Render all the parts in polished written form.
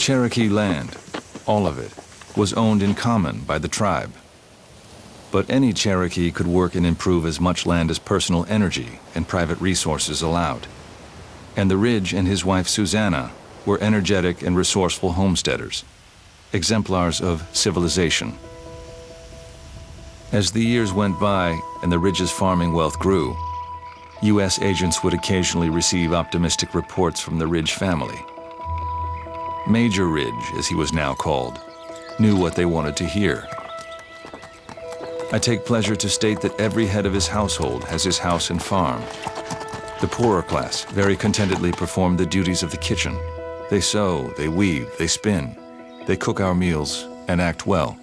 Cherokee land, all of it, was owned in common by the tribe. But any Cherokee could work and improve as much land as personal energy and private resources allowed. And the Ridge and his wife Susanna were energetic and resourceful homesteaders, exemplars of civilization. As the years went by and the Ridge's farming wealth grew, U.S. agents would occasionally receive optimistic reports from the Ridge family. Major Ridge, as he was now called, knew what they wanted to hear. I take pleasure to state that every head of his household has his house and farm. The poorer class very contentedly perform the duties of the kitchen. They sew, they weave, they spin, they cook our meals, and act well.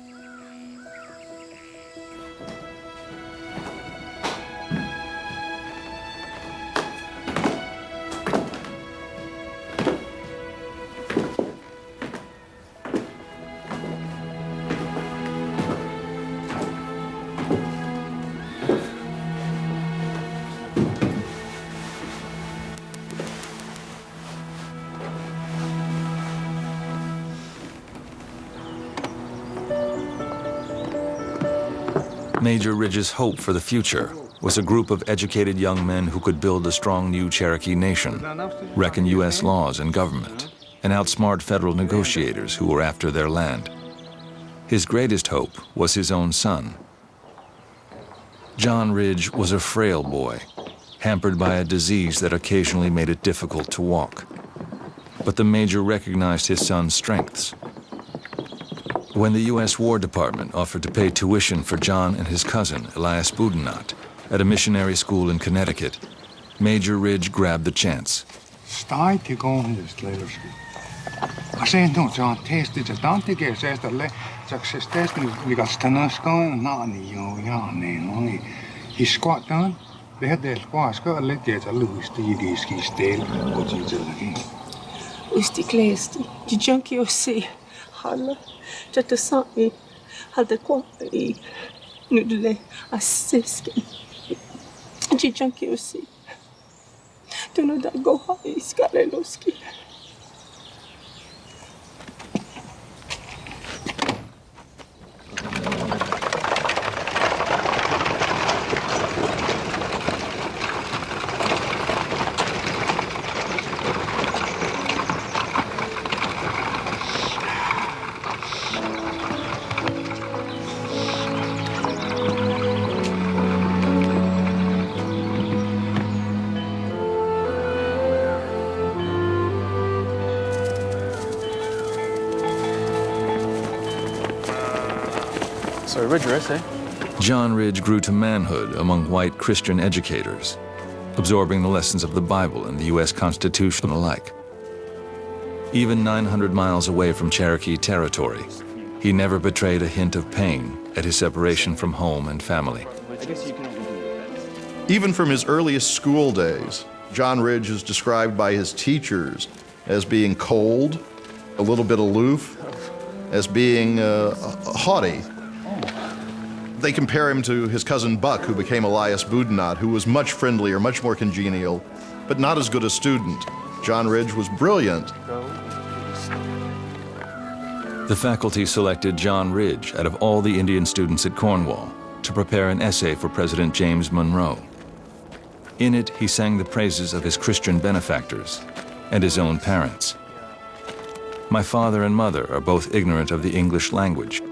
Major Ridge's hope for the future was a group of educated young men who could build a strong new Cherokee nation, reckon U.S. laws and government, and outsmart federal negotiators who were after their land. His greatest hope was his own son. John Ridge was a frail boy, hampered by a disease that occasionally made it difficult to walk. But the major recognized his son's strengths. When the U.S. War Department offered to pay tuition for John and his cousin, Elias Boudinot, at a missionary school in Connecticut, Major Ridge grabbed the chance. Just something had the quality, noodle, a sisk, Chichankiusi. Do not go high, Skaleloski. So Ridge, eh? John Ridge grew to manhood among white Christian educators, absorbing the lessons of the Bible and the U.S. Constitution alike. Even 900 miles away from Cherokee territory, he never betrayed a hint of pain at his separation from home and family. Even from his earliest school days, John Ridge is described by his teachers as being cold, a little bit aloof, as being haughty. They compare him to his cousin Buck, who became Elias Boudinot, who was much friendlier, much more congenial, but not as good a student. John Ridge was brilliant. The faculty selected John Ridge out of all the Indian students at Cornwall to prepare an essay for President James Monroe. In it, he sang the praises of his Christian benefactors and his own parents. My father and mother are both ignorant of the English language,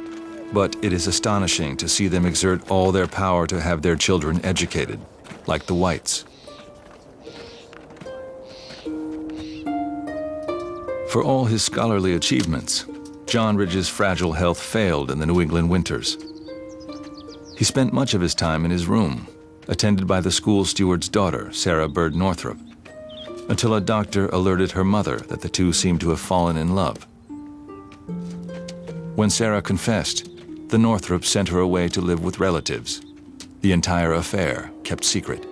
but it is astonishing to see them exert all their power to have their children educated, like the whites. For all his scholarly achievements, John Ridge's fragile health failed in the New England winters. He spent much of his time in his room, attended by the school steward's daughter, Sarah Bird Northrop, until a doctor alerted her mother that the two seemed to have fallen in love. When Sarah confessed, the Northrops sent her away to live with relatives. The entire affair kept secret.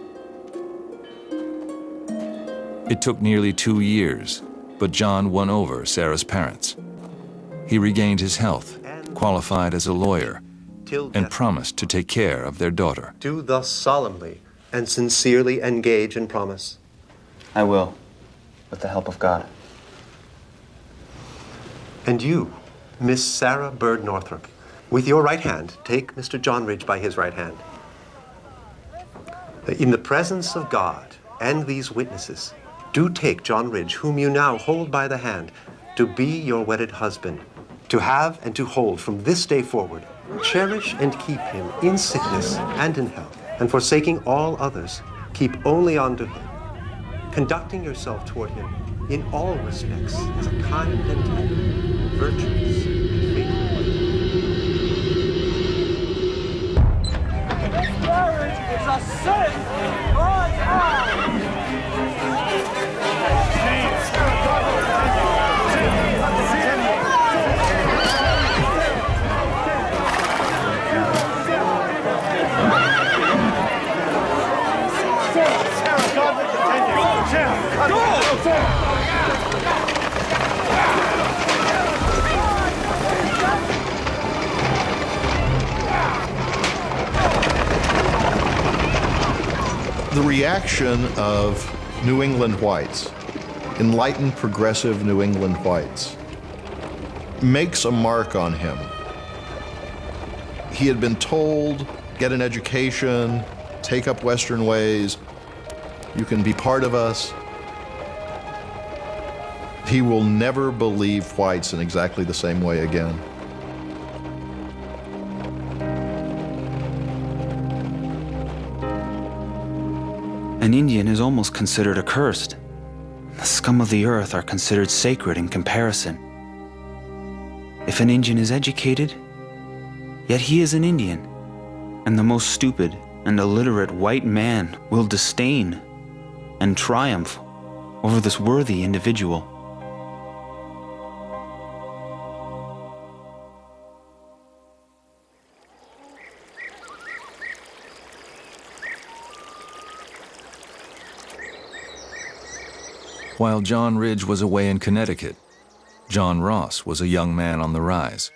It took nearly 2 years, but John won over Sarah's parents. He regained his health, qualified as a lawyer, and promised to take care of their daughter. Do thus solemnly and sincerely engage and promise. I will, with the help of God. And you, Miss Sarah Bird Northrop, with your right hand, take Mr. John Ridge by his right hand. In the presence of God and these witnesses, do take John Ridge, whom you now hold by the hand, to be your wedded husband, to have and to hold from this day forward. Cherish and keep him in sickness and in health, and forsaking all others, keep only unto him, conducting yourself toward him in all respects as a kind and tender, virtuous, and faithful wife. This marriage is a sin right now! The reaction of New England whites, enlightened, progressive New England whites, makes a mark on him. He had been told, get an education, take up Western ways, you can be part of us. He will never believe whites in exactly the same way again. An Indian is almost considered accursed. The scum of the earth are considered sacred in comparison. If an Indian is educated, yet he is an Indian, and the most stupid and illiterate white man will disdain and triumph over this worthy individual. While John Ridge was away in Connecticut, John Ross was a young man on the rise.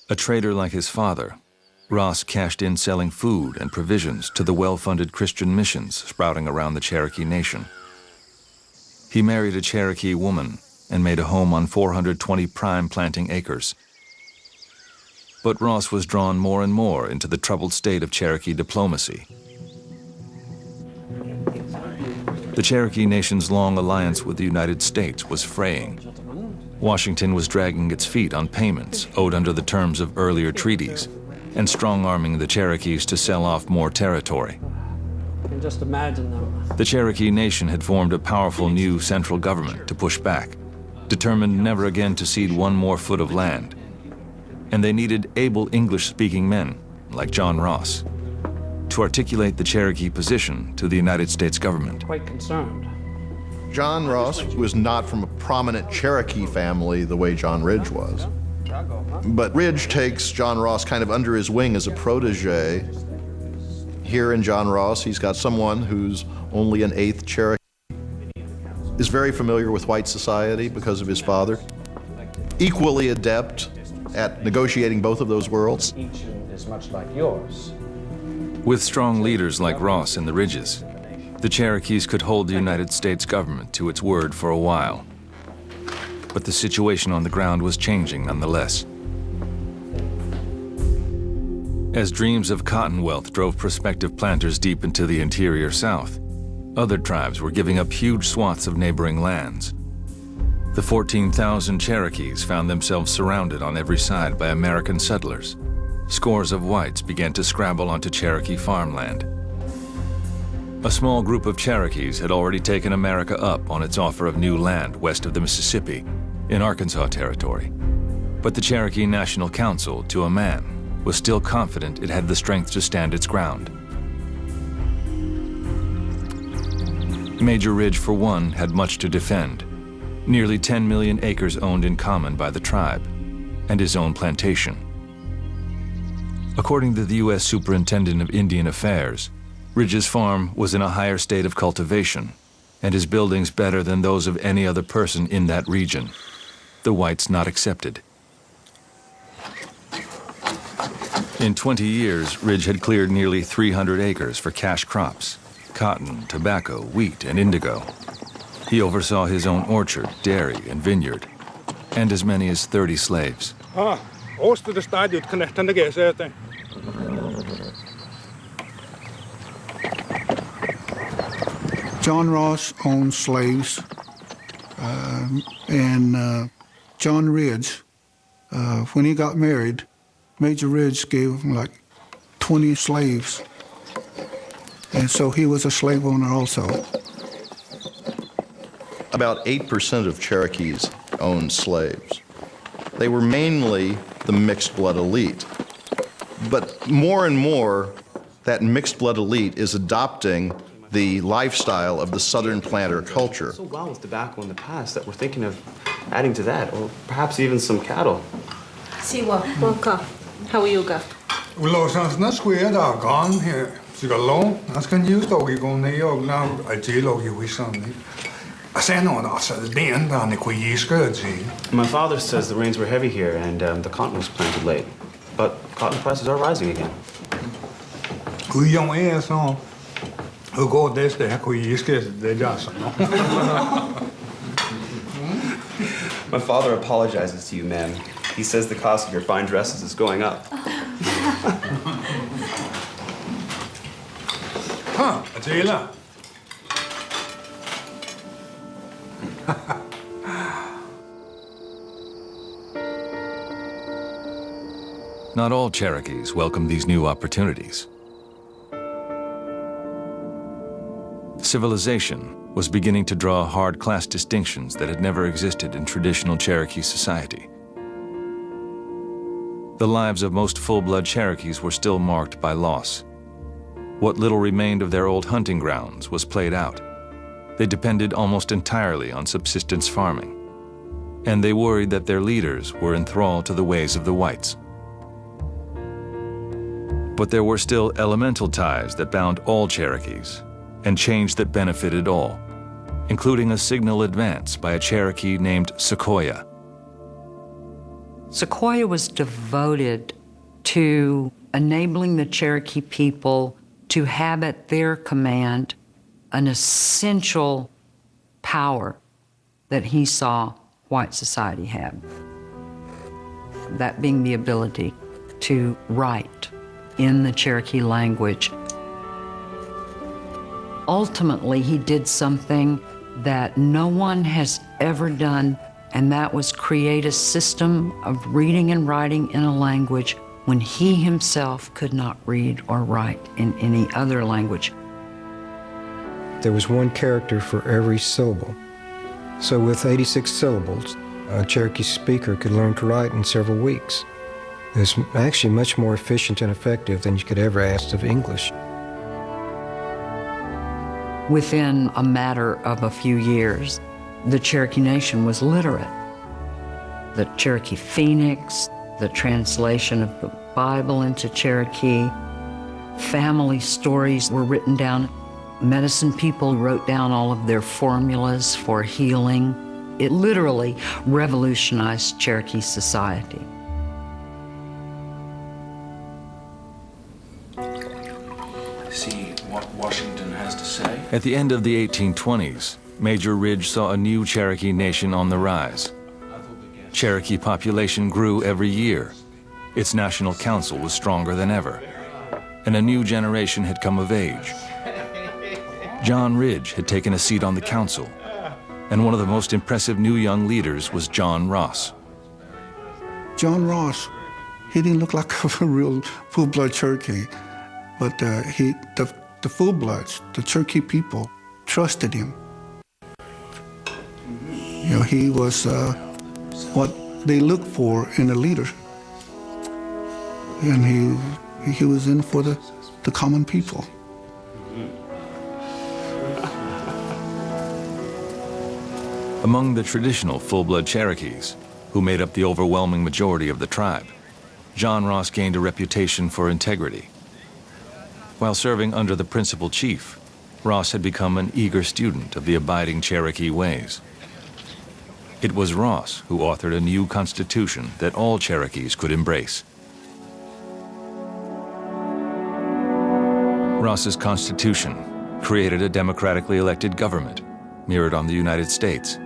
A trader like his father, Ross cashed in selling food and provisions to the well-funded Christian missions sprouting around the Cherokee Nation. He married a Cherokee woman and made a home on 420 prime planting acres. But Ross was drawn more and more into the troubled state of Cherokee diplomacy. The Cherokee Nation's long alliance with the United States was fraying. Washington was dragging its feet on payments owed under the terms of earlier treaties and strong-arming the Cherokees to sell off more territory. You can just imagine them. The Cherokee Nation had formed a powerful new central government to push back, determined never again to cede one more foot of land. And they needed able English-speaking men, like John Ross, to articulate the Cherokee position to the United States government. Quite concerned. John Ross was not from a prominent Cherokee family the way John Ridge was. But Ridge takes John Ross kind of under his wing as a protege. Here in John Ross, he's got someone who's only an eighth Cherokee, is very familiar with white society because of his father, equally adept at negotiating both of those worlds. Each is much like yours. With strong leaders like Ross in the Ridges, the Cherokees could hold the United States government to its word for a while. But the situation on the ground was changing nonetheless. As dreams of cotton wealth drove prospective planters deep into the interior South, other tribes were giving up huge swaths of neighboring lands. The 14,000 Cherokees found themselves surrounded on every side by American settlers. Scores of whites began to scramble onto Cherokee farmland. A small group of Cherokees had already taken America up on its offer of new land west of the Mississippi, in Arkansas Territory. But the Cherokee National Council, to a man, was still confident it had the strength to stand its ground. Major Ridge, for one, had much to defend. Nearly 10 million acres owned in common by the tribe, and his own plantation. According to the U.S. Superintendent of Indian Affairs, Ridge's farm was in a higher state of cultivation, and his buildings better than those of any other person in that region, the whites not excepted. In 20 years, Ridge had cleared nearly 300 acres for cash crops, cotton, tobacco, wheat, and indigo. He oversaw his own orchard, dairy, and vineyard. and as many as 30 slaves. John Ross owned slaves, and John Ridge, when he got married, Major Ridge gave him like 20 slaves, and so he was a slave owner also. About 8% of Cherokees owned slaves. They were mainly the mixed blood elite. But more and more, that mixed blood elite is adopting the lifestyle of the Southern planter culture. So well with tobacco in the past that we're thinking of adding to that, or perhaps even some cattle. Siwa, Wonka, how are you go? Well, since that's where they're gone here. So you long, that's can use doggy go near now. I jail you with something. I say no, that's the end on the Queeska. My father says the rains were heavy here and the cotton was planted late. But cotton prices are rising again. Who young is on? Who go this day? Queeska, they just. My father apologizes to you, ma'am. He says the cost of your fine dresses is going up. Huh, a jailer. Not all Cherokees welcomed these new opportunities. Civilization was beginning to draw hard class distinctions that had never existed in traditional Cherokee society. The lives of most full-blood Cherokees were still marked by loss. What little remained of their old hunting grounds was played out. They depended almost entirely on subsistence farming, and they worried that their leaders were enthralled to the ways of the whites. But there were still elemental ties that bound all Cherokees, and change that benefited all, including a signal advance by a Cherokee named Sequoyah. Sequoyah was devoted to enabling the Cherokee people to have at their command an essential power that he saw white society had. That being the ability to write in the Cherokee language. Ultimately, he did something that no one has ever done, and that was create a system of reading and writing in a language when he himself could not read or write in any other language. There was one character for every syllable. So with 86 syllables, a Cherokee speaker could learn to write in several weeks. It was actually much more efficient and effective than you could ever ask of English. Within a matter of a few years, the Cherokee Nation was literate. The Cherokee Phoenix, the translation of the Bible into Cherokee, family stories were written down. Medicine people wrote down all of their formulas for healing. It literally revolutionized Cherokee society. See what Washington has to say. At the end of the 1820s, Major Ridge saw a new Cherokee nation on the rise. Cherokee population grew every year. Its national council was stronger than ever, and a new generation had come of age. John Ridge had taken a seat on the council, and one of the most impressive new young leaders was John Ross. John Ross, he didn't look like a real full-blood Cherokee, but the full-bloods, the Cherokee people, trusted him. You know, he was what they looked for in a leader, and he was in for the common people. Among the traditional full-blood Cherokees, who made up the overwhelming majority of the tribe, John Ross gained a reputation for integrity. While serving under the principal chief, Ross had become an eager student of the abiding Cherokee ways. It was Ross who authored a new constitution that all Cherokees could embrace. Ross's constitution created a democratically elected government, mirrored on the United States.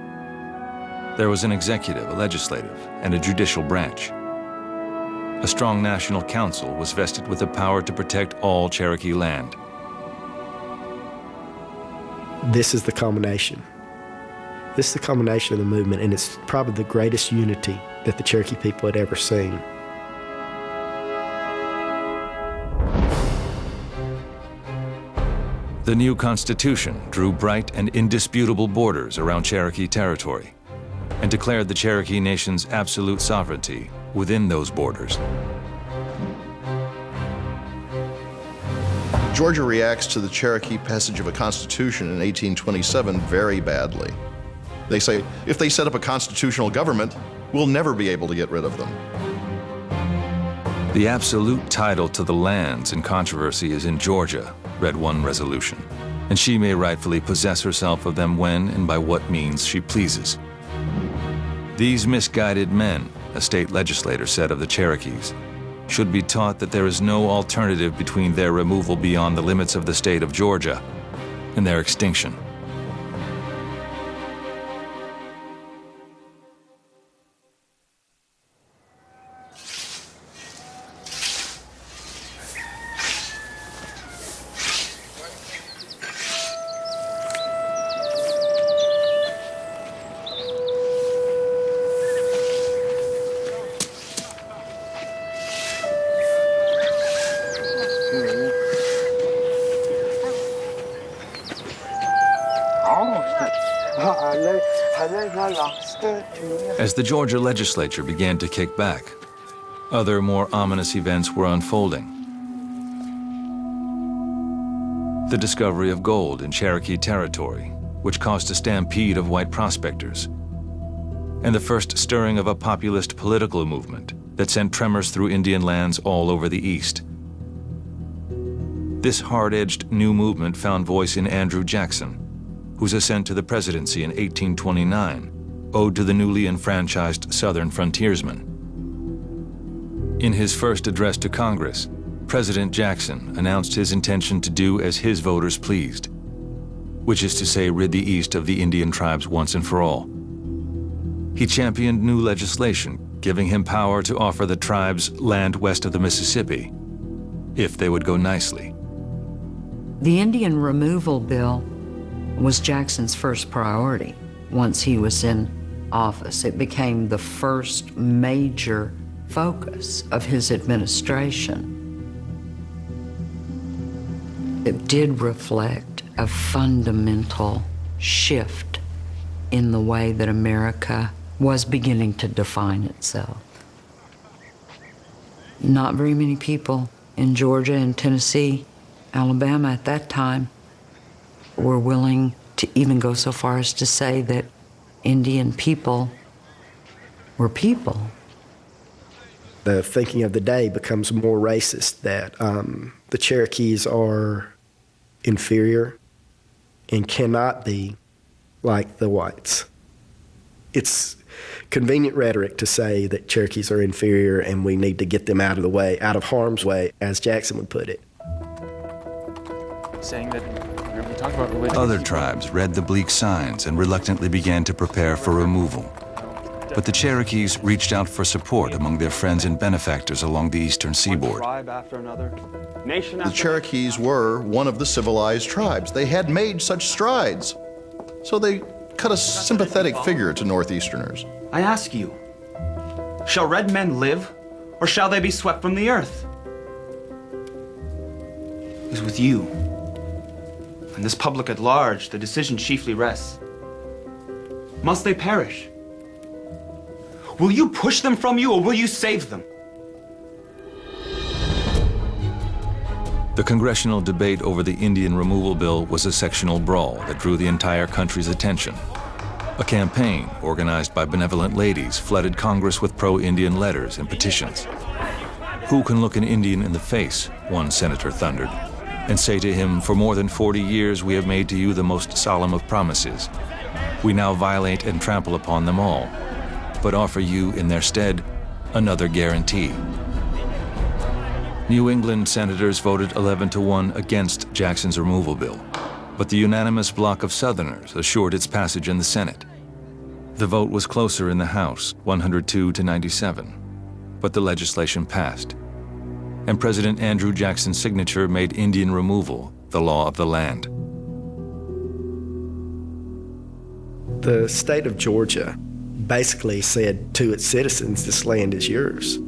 There was an executive, a legislative, and a judicial branch. A strong national council was vested with the power to protect all Cherokee land. This is the culmination. This is the culmination of the movement, and it's probably the greatest unity that the Cherokee people had ever seen. The new Constitution drew bright and indisputable borders around Cherokee territory and declared the Cherokee Nation's absolute sovereignty within those borders. Georgia reacts to the Cherokee passage of a constitution in 1827 very badly. They say, if they set up a constitutional government, we'll never be able to get rid of them. The absolute title to the lands in controversy is in Georgia, read one resolution, and she may rightfully possess herself of them when and by what means she pleases. These misguided men, a state legislator said of the Cherokees, should be taught that there is no alternative between their removal beyond the limits of the state of Georgia and their extinction. As the Georgia legislature began to kick back, other more ominous events were unfolding. The discovery of gold in Cherokee territory, which caused a stampede of white prospectors, and the first stirring of a populist political movement that sent tremors through Indian lands all over the East. This hard-edged new movement found voice in Andrew Jackson, whose ascent to the presidency in 1829 owed to the newly enfranchised Southern frontiersmen. In his first address to Congress, President Jackson announced his intention to do as his voters pleased, which is to say, rid the East of the Indian tribes once and for all. He championed new legislation, giving him power to offer the tribes land west of the Mississippi, if they would go nicely. The Indian removal bill was Jackson's first priority once he was in office. It became the first major focus of his administration. It did reflect a fundamental shift in the way that America was beginning to define itself. Not very many people in Georgia and Tennessee, Alabama at that time were willing to even go so far as to say that Indian people were people. The thinking of the day becomes more racist, that the Cherokees are inferior and cannot be like the whites. It's convenient rhetoric to say that Cherokees are inferior and we need to get them out of the way, out of harm's way, as Jackson would put it. Saying that whenever we talk about religion, Other tribes read the bleak signs and reluctantly began to prepare for removal. But the Cherokees reached out for support among their friends and benefactors along the eastern seaboard. tribe after another, nation The after Cherokees were one of the civilized tribes. They had made such strides, so they cut a sympathetic figure to Northeasterners. I ask you, shall red men live, or shall they be swept from the earth? It is with you and this public at large the decision chiefly rests. Must they perish? Will you push them from you, or will you save them? The congressional debate over the Indian removal bill was a sectional brawl that drew the entire country's attention. A campaign organized by benevolent ladies flooded Congress with pro-Indian letters and petitions. Who can look an Indian in the face, one senator thundered, and say to him, for more than 40 years we have made to you the most solemn of promises. We now violate and trample upon them all, but offer you in their stead another guarantee. New England senators voted 11-1 against Jackson's removal bill, but the unanimous bloc of Southerners assured its passage in the Senate. The vote was closer in the House, 102 to 97, but the legislation passed, and President Andrew Jackson's signature made Indian removal the law of the land. The state of Georgia basically said to its citizens, this land is yours.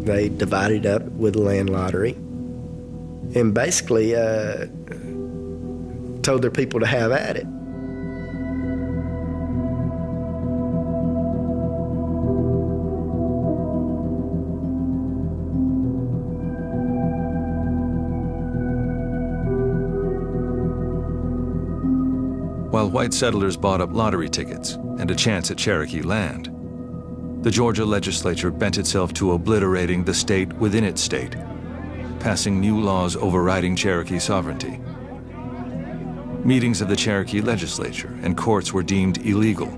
They divided up with a land lottery and basically told their people to have at it. While white settlers bought up lottery tickets and a chance at Cherokee land, the Georgia legislature bent itself to obliterating the state within its state, passing new laws overriding Cherokee sovereignty. Meetings of the Cherokee legislature and courts were deemed illegal.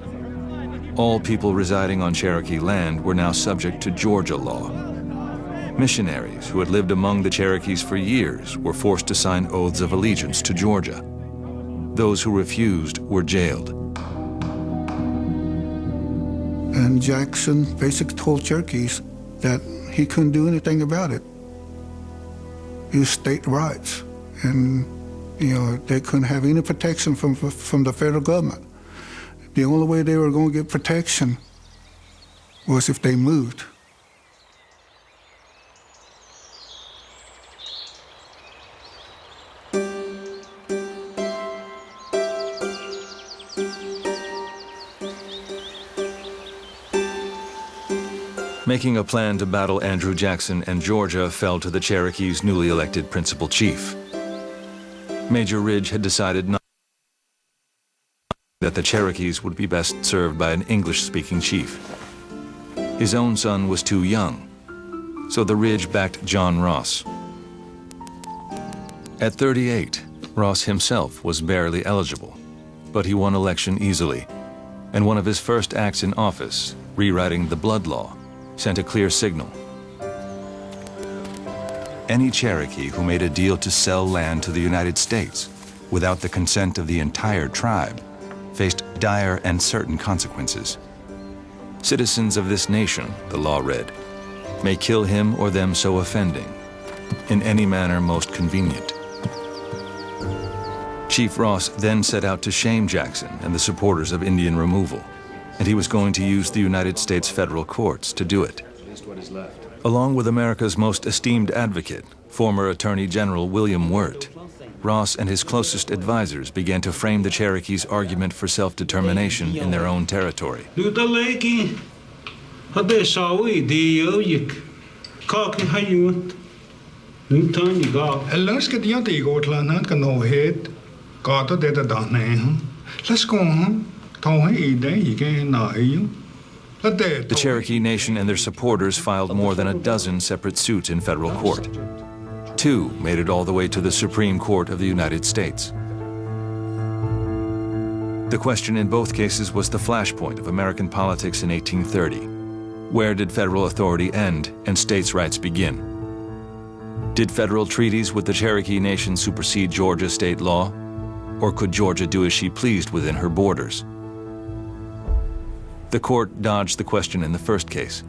All people residing on Cherokee land were now subject to Georgia law. Missionaries who had lived among the Cherokees for years were forced to sign oaths of allegiance to Georgia. Those who refused were jailed. And Jackson basically told Cherokees that he couldn't do anything about it. It was state rights, and they couldn't have any protection from the federal government. The only way they were going to get protection was if they moved. Making a plan to battle Andrew Jackson and Georgia fell to the Cherokees' newly elected principal chief. Major Ridge had decided not that the Cherokees would be best served by an English-speaking chief. His own son was too young, so the Ridge backed John Ross. At 38, Ross himself was barely eligible, but he won election easily, and one of his first acts in office, rewriting the blood law, sent a clear signal. Any Cherokee who made a deal to sell land to the United States without the consent of the entire tribe faced dire and certain consequences. Citizens of this nation, the law read, may kill him or them so offending, in any manner most convenient. Chief Ross then set out to shame Jackson and the supporters of Indian removal, and he was going to use the United States federal courts to do it. Along with America's most esteemed advocate, former Attorney General William Wirt, Ross and his closest advisors began to frame the Cherokees' argument for self-determination in their own territory. The Cherokee Nation and their supporters filed more than a dozen separate suits in federal court. 2 made it all the way to the Supreme Court of the United States. The question in both cases was the flashpoint of American politics in 1830. Where did federal authority end and states' rights begin? Did federal treaties with the Cherokee Nation supersede Georgia state law? Or could Georgia do as she pleased within her borders? The court dodged the question in the first case,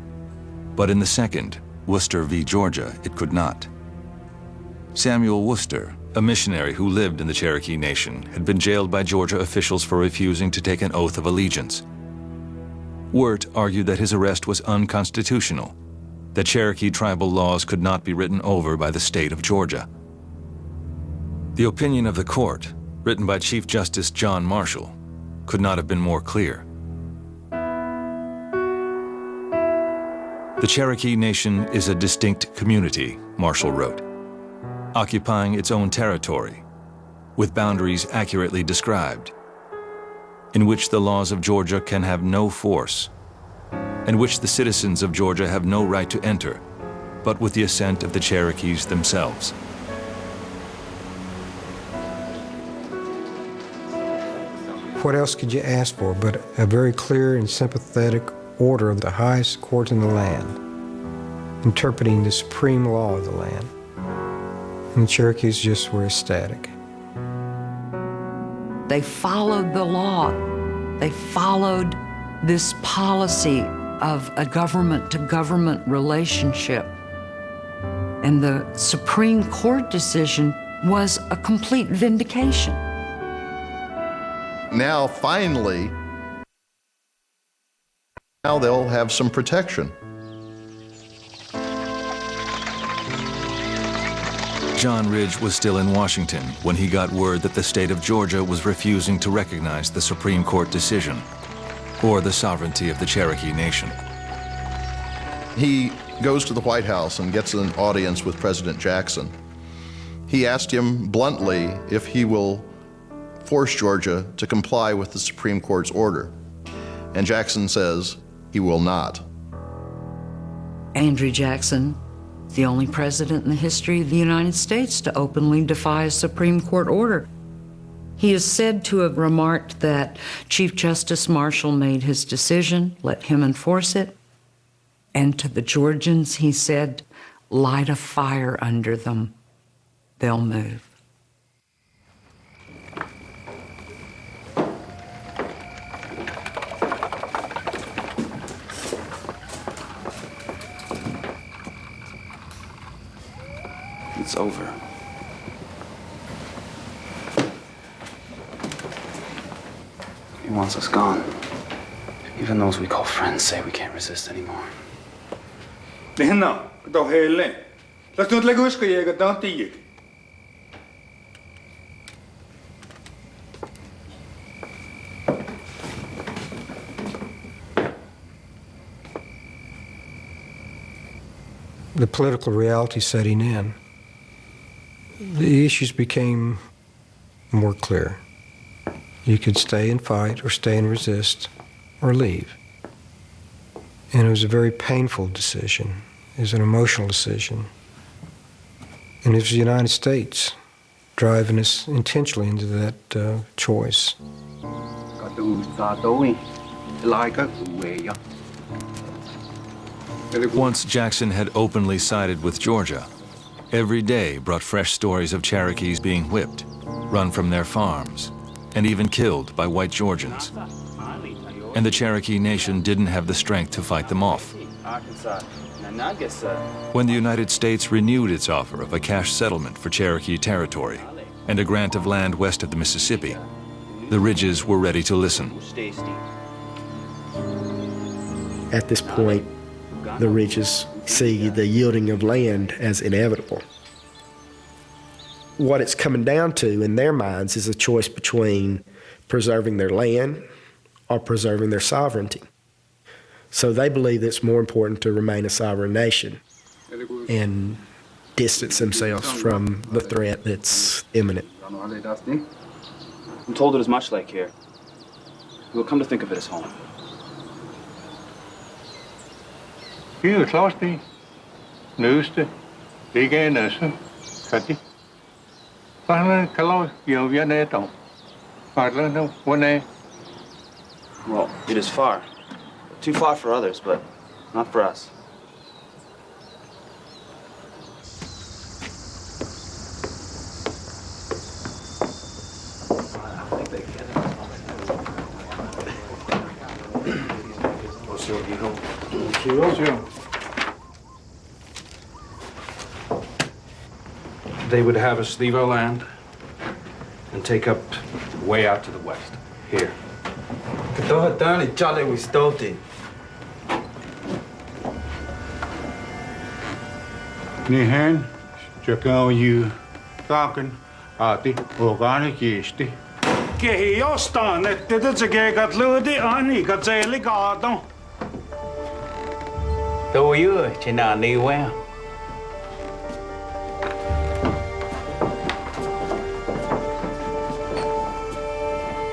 but in the second, Worcester v. Georgia, it could not. Samuel Worcester, a missionary who lived in the Cherokee Nation, had been jailed by Georgia officials for refusing to take an oath of allegiance. Wirt argued that his arrest was unconstitutional, that Cherokee tribal laws could not be written over by the state of Georgia. The opinion of the court, written by Chief Justice John Marshall, could not have been more clear. The Cherokee Nation is a distinct community, Marshall wrote, occupying its own territory, with boundaries accurately described, in which the laws of Georgia can have no force, and which the citizens of Georgia have no right to enter, but with the assent of the Cherokees themselves. What else could you ask for but a very clear and sympathetic order of the highest court in the land, interpreting the supreme law of the land? And the Cherokees just were ecstatic. They followed the law. They followed this policy of a government-to-government relationship. And the Supreme Court decision was a complete vindication. Now, finally, now they'll have some protection. John Ridge was still in Washington when he got word that the state of Georgia was refusing to recognize the Supreme Court decision or the sovereignty of the Cherokee Nation. He goes to the White House and gets an audience with President Jackson. He asked him bluntly if he will force Georgia to comply with the Supreme Court's order. And Jackson says he will not. Andrew Jackson, the only president in the history of the United States to openly defy a Supreme Court order. He is said to have remarked that Chief Justice Marshall made his decision, let him enforce it. And to the Georgians, he said, light a fire under them, they'll move. It's over. He wants us gone. Even those we call friends say we can't resist anymore. The political reality setting in, the issues became more clear. You could stay and fight, or stay and resist, or leave. And it was a very painful decision. It was an emotional decision. And it was the United States driving us intentionally into that choice. Once Jackson had openly sided with Georgia, every day brought fresh stories of Cherokees being whipped, run from their farms, and even killed by white Georgians. And the Cherokee Nation didn't have the strength to fight them off. When the United States renewed its offer of a cash settlement for Cherokee territory and a grant of land west of the Mississippi, the Ridges were ready to listen. At this point, the Ridges see the yielding of land as inevitable. What it's coming down to in their minds is a choice between preserving their land or preserving their sovereignty. So they believe it's more important to remain a sovereign nation and distance themselves from the threat that's imminent. I'm told it is much like here. We'll come to think of it as home. Here, Closty, Nooster, Big Anderson, Cutty. Well, it is far. Too far for others, but not for us. They would have us leave our land and take up way out to the west, here. Nihan, Chakao, you talking, Ati, Organic. Kehi jostain, että tätä keikat löydi ani, katseeli kaadon. Tôi ơi, chỉ nào đi qua.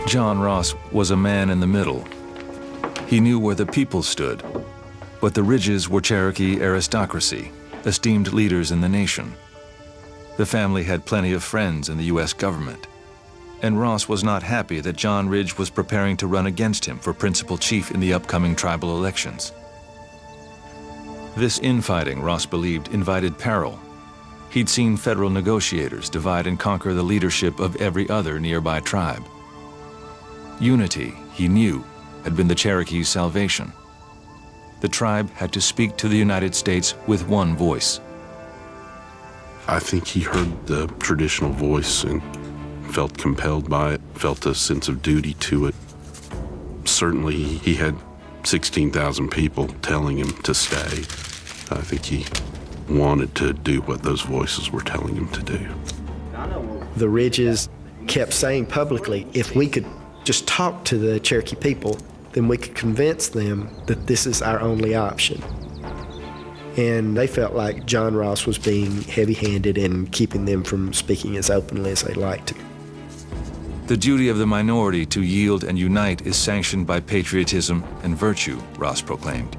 John Ross was a man in the middle. He knew where the people stood, but the Ridges were Cherokee aristocracy, esteemed leaders in the nation. The family had plenty of friends in the U.S. government, and Ross was not happy that John Ridge was preparing to run against him for principal chief in the upcoming tribal elections. This infighting, Ross believed, invited peril. He'd seen federal negotiators divide and conquer the leadership of every other nearby tribe. Unity, he knew, had been the Cherokees' salvation. The tribe had to speak to the United States with one voice. I think he heard the traditional voice and felt compelled by it, felt a sense of duty to it. Certainly, he had 16,000 people telling him to stay. I think he wanted to do what those voices were telling him to do. The Ridges kept saying publicly, if we could just talk to the Cherokee people, then we could convince them that this is our only option. And they felt like John Ross was being heavy-handed and keeping them from speaking as openly as they liked to. The duty of the minority to yield and unite is sanctioned by patriotism and virtue, Ross proclaimed.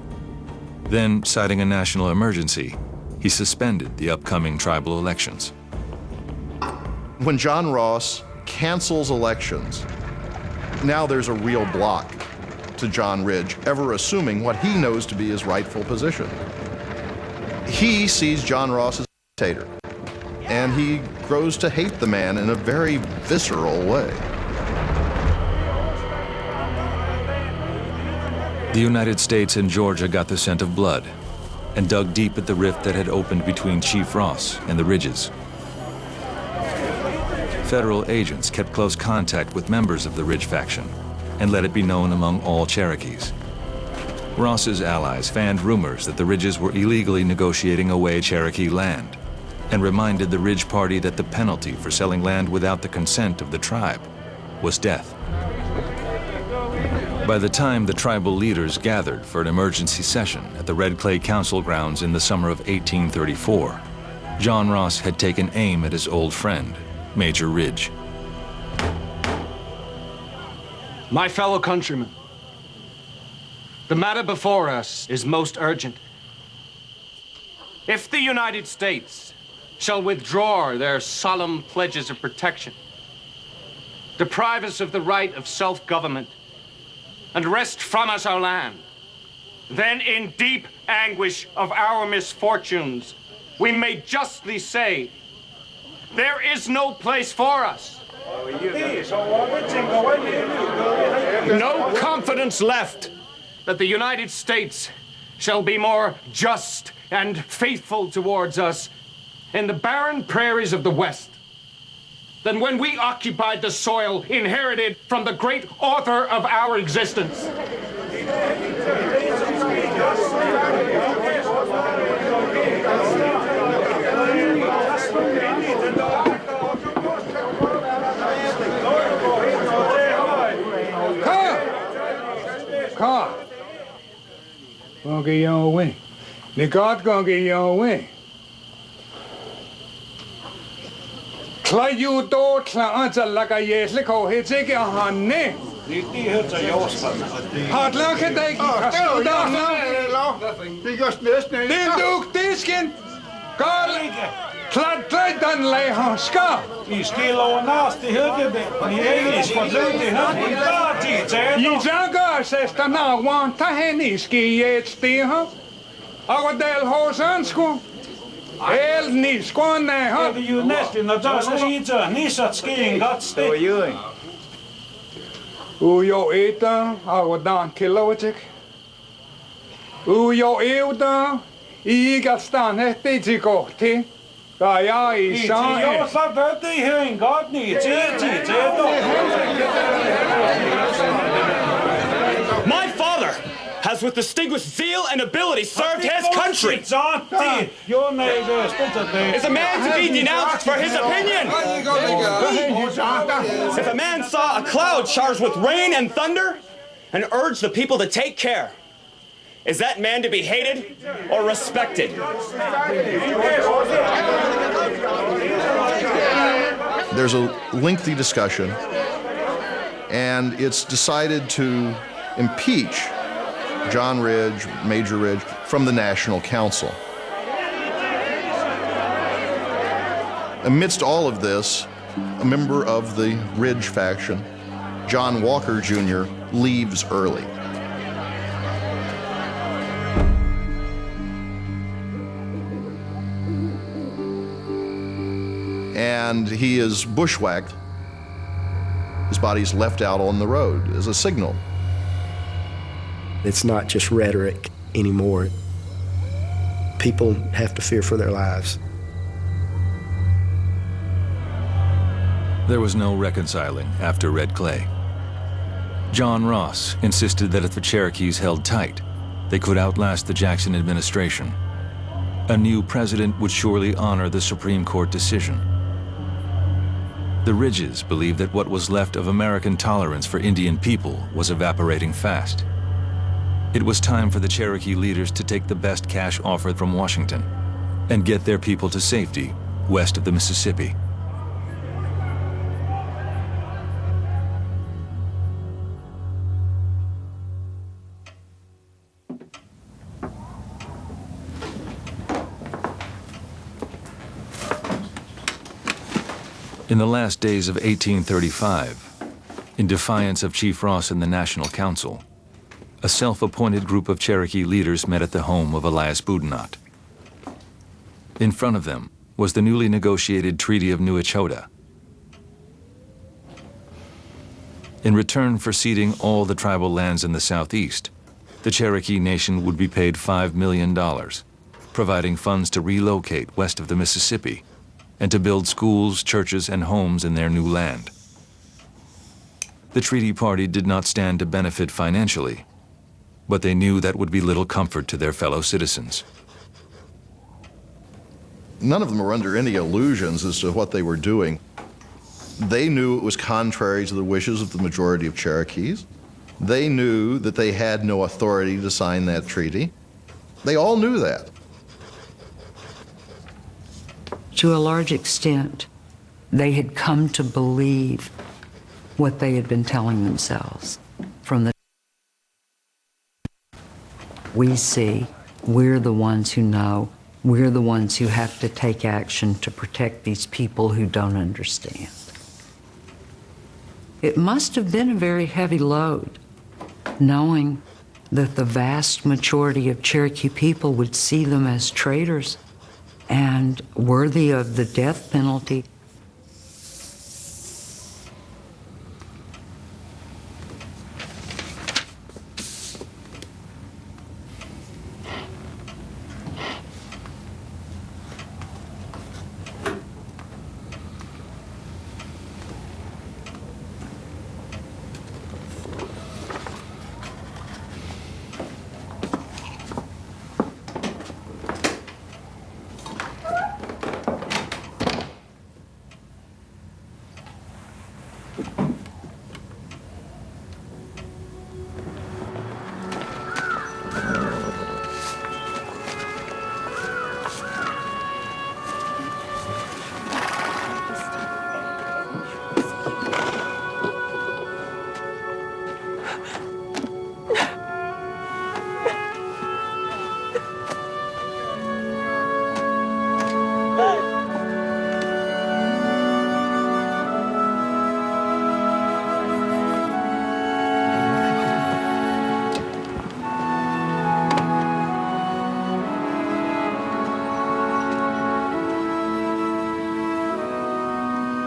Then, citing a national emergency, he suspended the upcoming tribal elections. When John Ross cancels elections, now there's a real block to John Ridge ever assuming what he knows to be his rightful position. He sees John Ross as a dictator, and he grows to hate the man in a very visceral way. The United States and Georgia got the scent of blood and dug deep at the rift that had opened between Chief Ross and the Ridges. Federal agents kept close contact with members of the Ridge faction and let it be known among all Cherokees. Ross's allies fanned rumors that the Ridges were illegally negotiating away Cherokee land and reminded the Ridge Party that the penalty for selling land without the consent of the tribe was death. By the time the tribal leaders gathered for an emergency session at the Red Clay Council grounds in the summer of 1834, John Ross had taken aim at his old friend, Major Ridge. My fellow countrymen, the matter before us is most urgent. If the United States shall withdraw their solemn pledges of protection, deprive us of the right of self-government, and wrest from us our land, then in deep anguish of our misfortunes, we may justly say, there is no place for us. No confidence left that the United States shall be more just and faithful towards us in the barren prairies of the West than when we occupied the soil inherited from the great author of our existence. Carl, gonna get your own way. The God's gonna get your own way. Klaj ju då klart laga jeslik och het sig hanne. Det heter Jospan. Har lagat dig. Det just nästan. Det duk disken. Karl. Klart den lej han ska. I skiller over næst i høggebæk. I engelsk på lød i høggebæk. I jager sæster når want ta hen i skiet stiha. Og del hos ansku. Helt ni skåne ha. Det er jo næsten når der så siger nisat skien godt sted. Ujo eta og dan kilowatt. Ujo euda I gastan hette til godt til. Ja, I sa. Jo, så ved det her en godt ni til. My father has with distinguished zeal and ability served his country. Is a man to be denounced for his opinion? If a man saw a cloud charged with rain and thunder and urged the people to take care, is that man to be hated or respected? There's a lengthy discussion, and it's decided to impeach John Ridge, Major Ridge, from the National Council. Amidst all of this, a member of the Ridge faction, John Walker Jr., leaves early. And he is bushwhacked His body's left out on the road as a signal. It's not just rhetoric anymore. People have to fear for their lives. There was no reconciling after Red Clay. John Ross insisted that if the Cherokees held tight, they could outlast the Jackson administration. A new president would surely honor the Supreme Court decision. The Ridges believed that what was left of American tolerance for Indian people was evaporating fast. It was time for the Cherokee leaders to take the best cash offered from Washington and get their people to safety west of the Mississippi. In the last days of 1835, in defiance of Chief Ross and the National Council, a self-appointed group of Cherokee leaders met at the home of Elias Boudinot. In front of them was the newly negotiated Treaty of New Echota. In return for ceding all the tribal lands in the southeast, the Cherokee Nation would be paid $5 million, providing funds to relocate west of the Mississippi and to build schools, churches, and homes in their new land. The treaty party did not stand to benefit financially, but they knew that would be little comfort to their fellow citizens. None of them were under any illusions as to what they were doing. They knew it was contrary to the wishes of the majority of Cherokees. They knew that they had no authority to sign that treaty. They all knew that. To a large extent, they had come to believe what they had been telling themselves from the we see, we're the ones who know, we're the ones who have to take action to protect these people who don't understand. It must have been a very heavy load, knowing that the vast majority of Cherokee people would see them as traitors and worthy of the death penalty.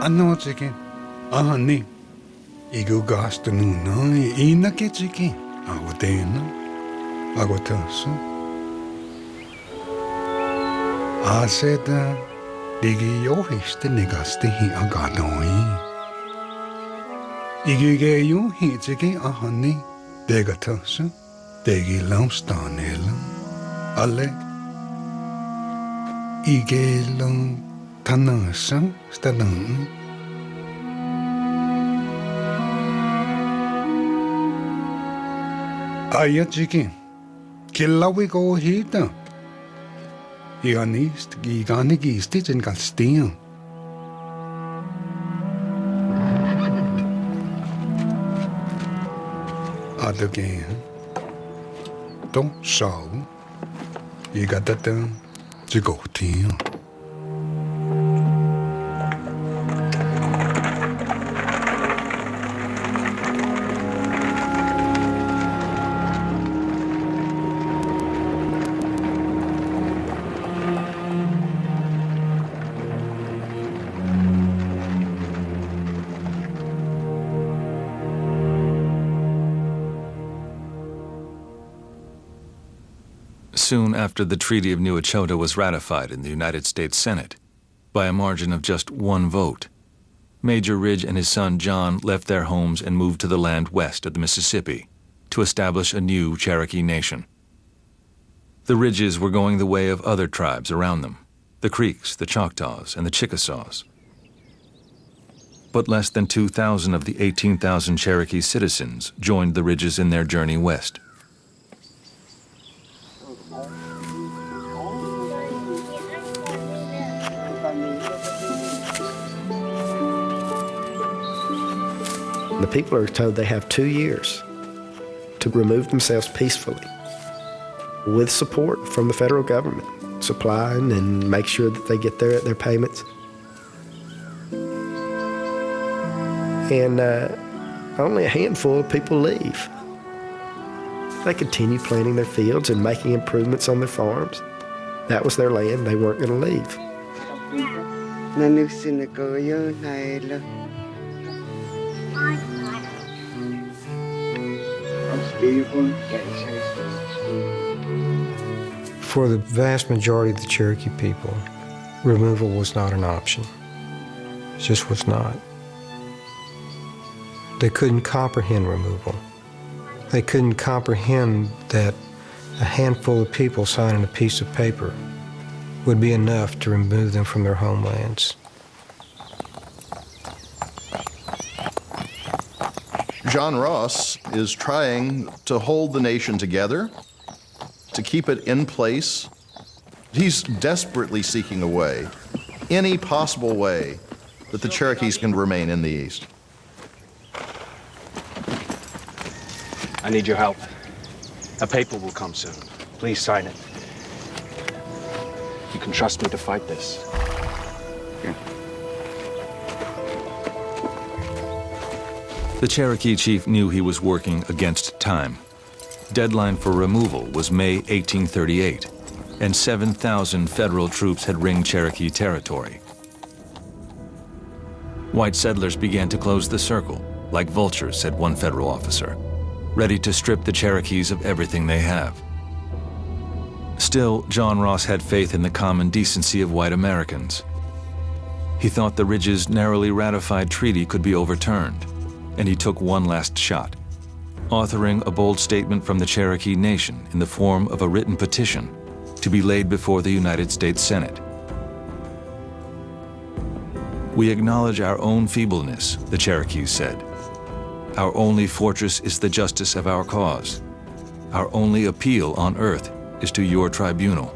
Ano chicken, honey, igu gastununa, inake chicken, agotena, agotaso. Aseta, digi yohiste negastihi agadoi. Igige yu hi chicken, honey, degataso, degi laustanela, ale. Igelong tanasang stanang. Aya chicken, killawi go hita. Iganist, giganigist in Castillo. Adagain, don't show. You got that to go to you. soon after the Treaty of New Echota was ratified in the United States Senate, by a margin of just 1 vote, Major Ridge and his son John left their homes and moved to the land west of the Mississippi to establish a new Cherokee nation. The Ridges were going the way of other tribes around them, the Creeks, the Choctaws, and the Chickasaws. But less than 2,000 of the 18,000 Cherokee citizens joined the Ridges in their journey west. The people are told they have 2 years to remove themselves peacefully with support from the federal government, supplying and make sure that they get their payments. And only a handful of people leave. They continue planting their fields and making improvements on their farms. That was their land. They weren't going to leave. For the vast majority of the Cherokee people, removal was not an option. It just was not. They couldn't comprehend removal. They couldn't comprehend that a handful of people signing a piece of paper would be enough to remove them from their homelands. John Ross is trying to hold the nation together, to keep it in place. He's desperately seeking a way, any possible way, that the Cherokees can remain in the East. I need your help. A paper will come soon. Please sign it. You can trust me to fight this. Here. The Cherokee chief knew he was working against time. Deadline for removal was May 1838, and 7,000 federal troops had ringed Cherokee territory. White settlers began to close the circle, like vultures, said one federal officer, ready to strip the Cherokees of everything they have. Still, John Ross had faith in the common decency of white Americans. He thought the Ridges' narrowly ratified treaty could be overturned, and he took one last shot, authoring a bold statement from the Cherokee Nation in the form of a written petition to be laid before the United States Senate. "We acknowledge our own feebleness," the Cherokees said. "Our only fortress is the justice of our cause. Our only appeal on earth is to your tribunal."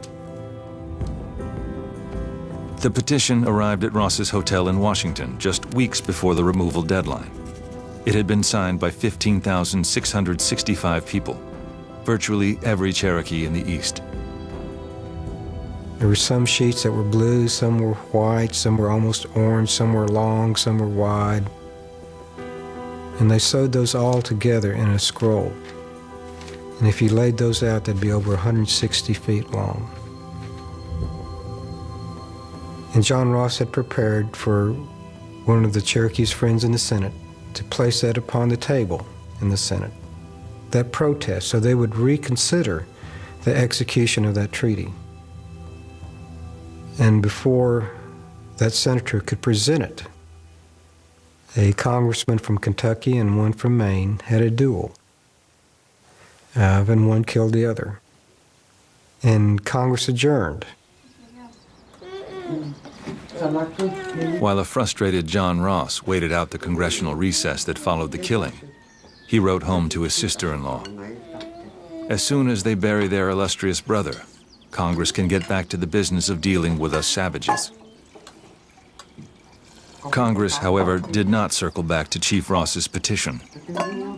The petition arrived at Ross's hotel in Washington just weeks before the removal deadline. It had been signed by 15,665 people, virtually every Cherokee in the East. There were some sheets that were blue, some were white, some were almost orange, some were long, some were wide. And they sewed those all together in a scroll. And if you laid those out, they'd be over 160 feet long. And John Ross had prepared for one of the Cherokee's friends in the Senate to place that upon the table in the Senate, that protest, so they would reconsider the execution of that treaty. And before that senator could present it, a congressman from Kentucky and one from Maine had a duel, and one killed the other. And Congress adjourned. While a frustrated John Ross waited out the congressional recess that followed the killing, he wrote home to his sister-in-law. "As soon as they bury their illustrious brother, Congress can get back to the business of dealing with us savages." Congress, however, did not circle back to Chief Ross's petition.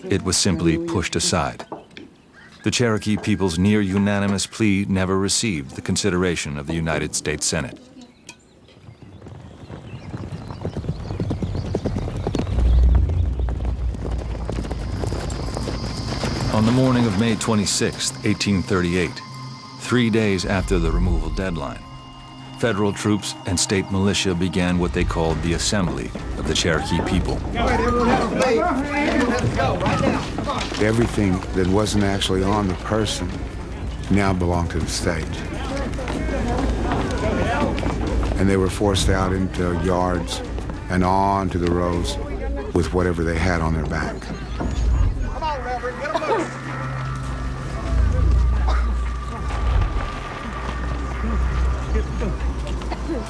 It was simply pushed aside. The Cherokee people's near-unanimous plea never received the consideration of the United States Senate. On the morning of May 26, 1838, 3 days after the removal deadline, federal troops and state militia began what they called the Assembly of the Cherokee people. Everything that wasn't actually on the person now belonged to the state. And they were forced out into yards and on to the roads with whatever they had on their back.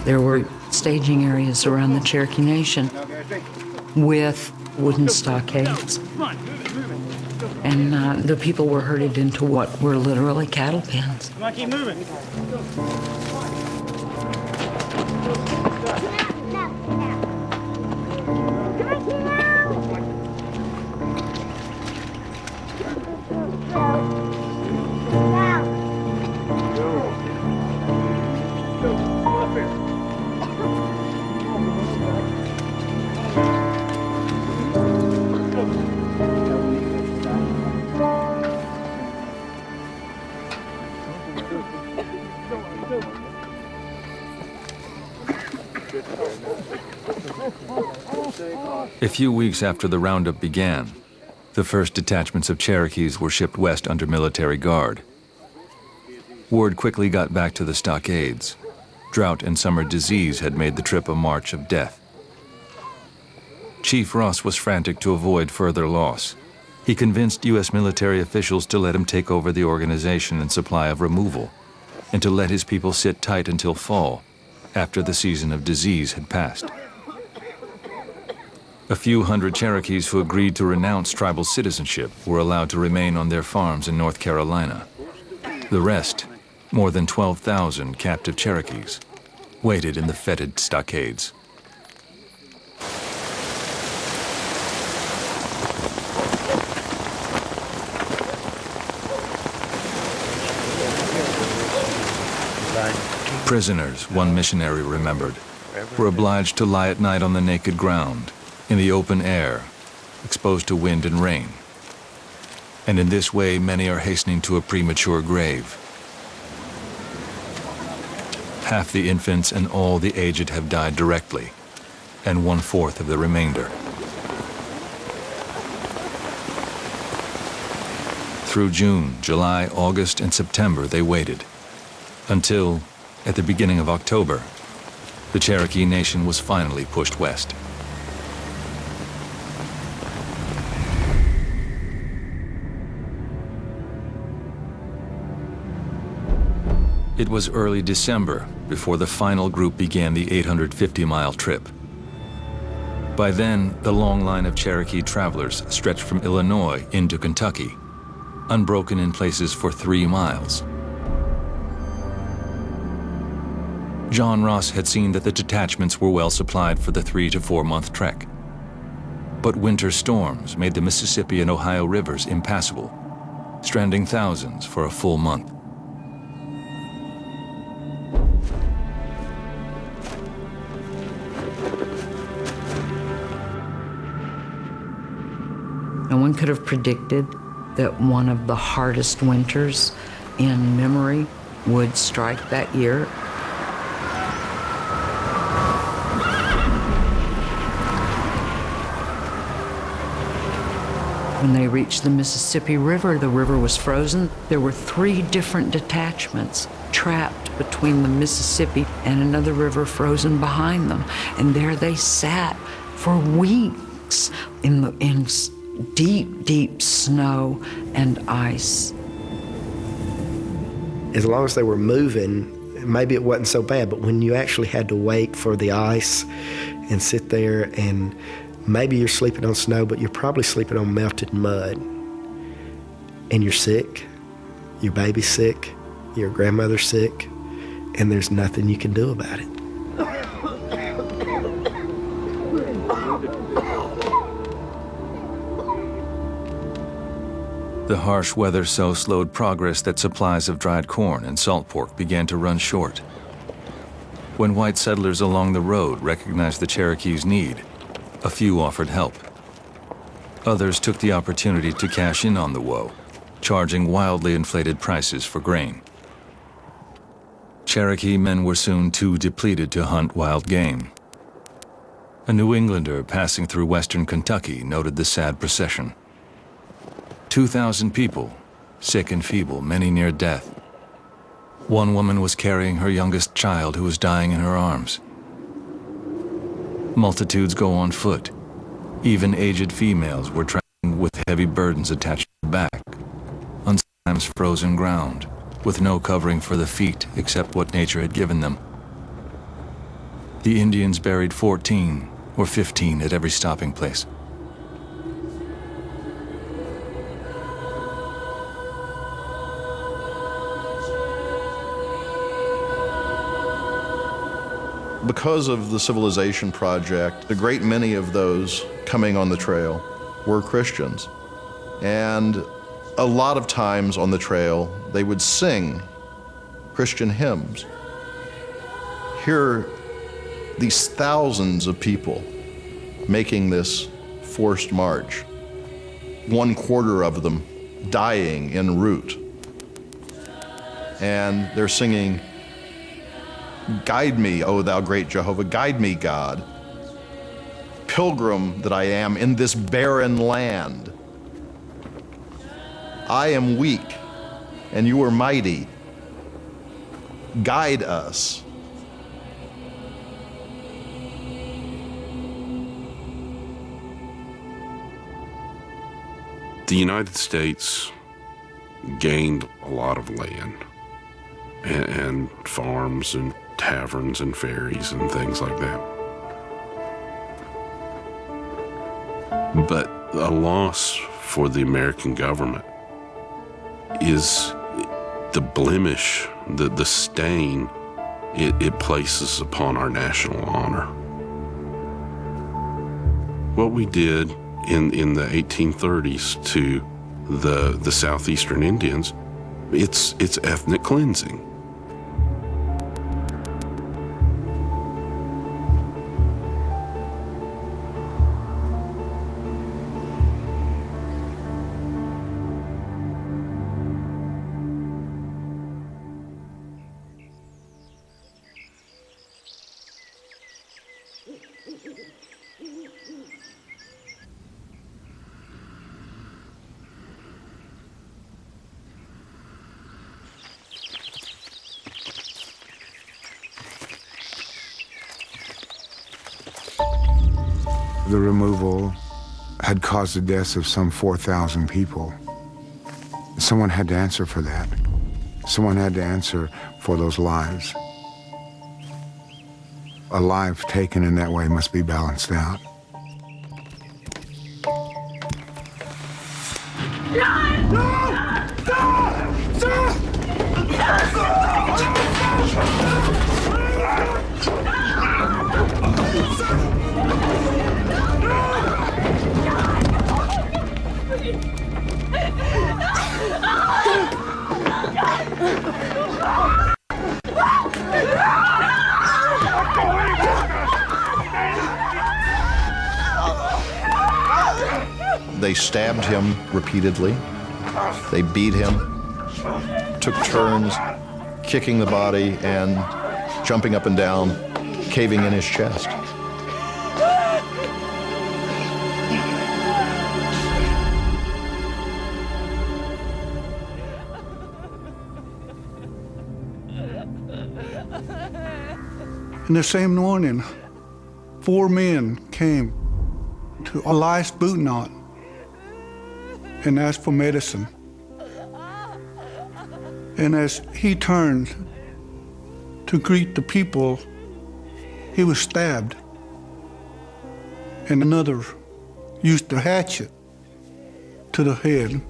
There were staging areas around the Cherokee Nation with wooden stockades. And the people were herded into what were literally cattle pens. Come on, keep moving. A few weeks after the roundup began, the first detachments of Cherokees were shipped west under military guard. Word quickly got back to the stockades. Drought and summer disease had made the trip a march of death. Chief Ross was frantic to avoid further loss. He convinced U.S. military officials to let him take over the organization and supply of removal, and to let his people sit tight until fall, after the season of disease had passed. A few hundred Cherokees who agreed to renounce tribal citizenship were allowed to remain on their farms in North Carolina. The rest, more than 12,000 captive Cherokees, waited in the fetid stockades. Prisoners, one missionary remembered, were obliged to lie at night on the naked ground, in the open air, exposed to wind and rain. And in this way, many are hastening to a premature grave. Half the infants and all the aged have died directly, and 1/4 of the remainder. Through June, July, August, and September, they waited, until, at the beginning of October, the Cherokee Nation was finally pushed west. It was early December before the final group began the 850-mile trip. By then, the long line of Cherokee travelers stretched from Illinois into Kentucky, unbroken in places for 3 miles. John Ross had seen that the detachments were well supplied for the 3 to 4 month trek. But winter storms made the Mississippi and Ohio rivers impassable, stranding thousands for a full month. No one could have predicted that one of the hardest winters in memory would strike that year. When they reached the Mississippi River, the river was frozen. There were 3 different detachments trapped between the Mississippi and another river frozen behind them. And there they sat for weeks in deep, deep snow and ice. As long as they were moving, maybe it wasn't so bad, but when you actually had to wait for the ice and sit there, and maybe you're sleeping on snow, but you're probably sleeping on melted mud, and you're sick, your baby's sick, your grandmother's sick, and there's nothing you can do about it. The harsh weather so slowed progress that supplies of dried corn and salt pork began to run short. When white settlers along the road recognized the Cherokees' need, a few offered help. Others took the opportunity to cash in on the woe, charging wildly inflated prices for grain. Cherokee men were soon too depleted to hunt wild game. A New Englander passing through western Kentucky noted the sad procession. 2,000 people, sick and feeble, many near death, One woman was carrying her youngest child who was dying in her arms. Multitudes go on foot. Even aged females were traveling with heavy burdens attached to the back, on sometimes frozen ground, with no covering for the feet except what nature had given them. The Indians buried 14 or 15 at every stopping place. Because of the Civilization Project, a great many of those coming on the trail were Christians. And a lot of times on the trail, they would sing Christian hymns. Here, these thousands of people making this forced march, 1/4 of them dying en route. And they're singing, "Guide me, O thou great Jehovah, guide me, God. Pilgrim that I am in this barren land. I am weak, and you are mighty. Guide us." The United States gained a lot of land and farms and taverns and ferries and things like that. But a loss for the American government is the blemish, the stain it places upon our national honor. What we did in the 1830s to the southeastern Indians, it's ethnic cleansing. The removal had caused the deaths of some 4,000 people. Someone had to answer for that. Someone had to answer for those lives. A life taken in that way must be balanced out. They stabbed him repeatedly. They beat him, took turns kicking the body and jumping up and down, caving in his chest. In the same morning, 4 men came to Elias Bootnott and asked for medicine. And as he turned to greet the people, he was stabbed. And another used a hatchet to the head.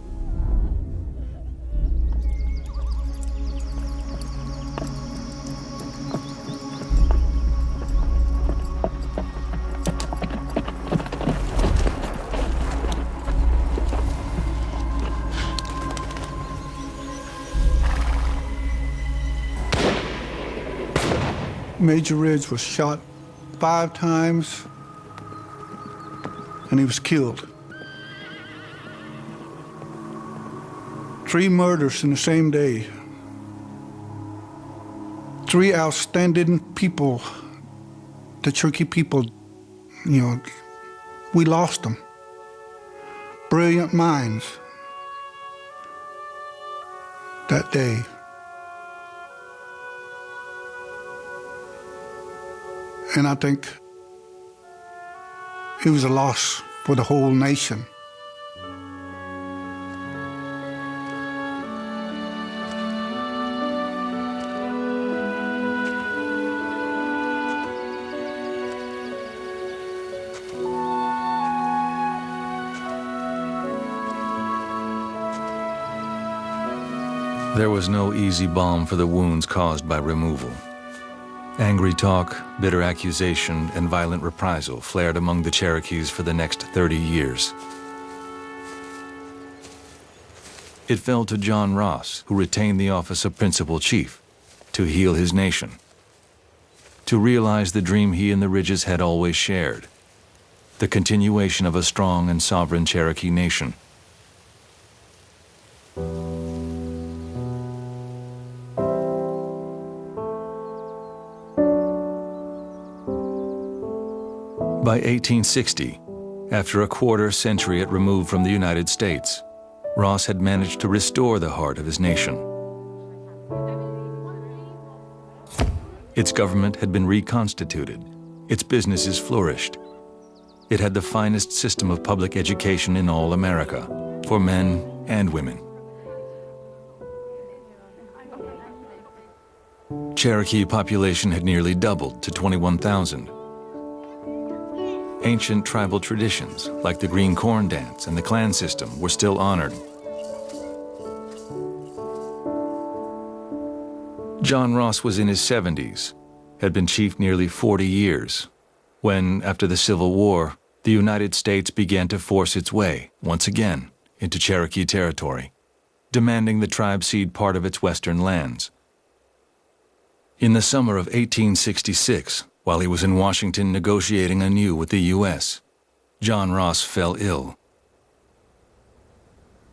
Major Ridge was shot 5 times, and he was killed. 3 murders in the same day. 3 outstanding people, the Cherokee people, we lost them. Brilliant minds that day. And I think it was a loss for the whole nation. There was no easy balm for the wounds caused by removal. Angry talk, bitter accusation, and violent reprisal flared among the Cherokees for the next 30 years. It fell to John Ross, who retained the office of Principal Chief, to heal his nation, to realize the dream he and the Ridges had always shared, the continuation of a strong and sovereign Cherokee nation. By 1860, after a quarter century it removed from the United States, Ross had managed to restore the heart of his nation. Its government had been reconstituted. Its businesses flourished. It had the finest system of public education in all America, for men and women. Cherokee population had nearly doubled to 21,000. Ancient tribal traditions, like the Green Corn Dance and the clan system, were still honored. John Ross was in his 70s, had been chief nearly 40 years, when, after the Civil War, the United States began to force its way, once again, into Cherokee territory, demanding the tribe cede part of its western lands. In the summer of 1866, while he was in Washington negotiating anew with the U.S., John Ross fell ill.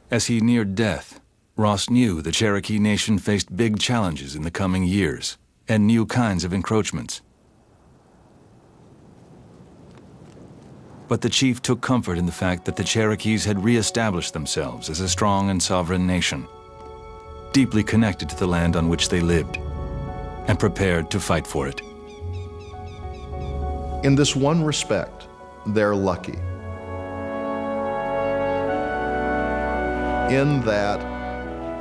As he neared death, Ross knew the Cherokee Nation faced big challenges in the coming years and new kinds of encroachments. But the chief took comfort in the fact that the Cherokees had reestablished themselves as a strong and sovereign nation, deeply connected to the land on which they lived, and prepared to fight for it. In this one respect, they're lucky. In that,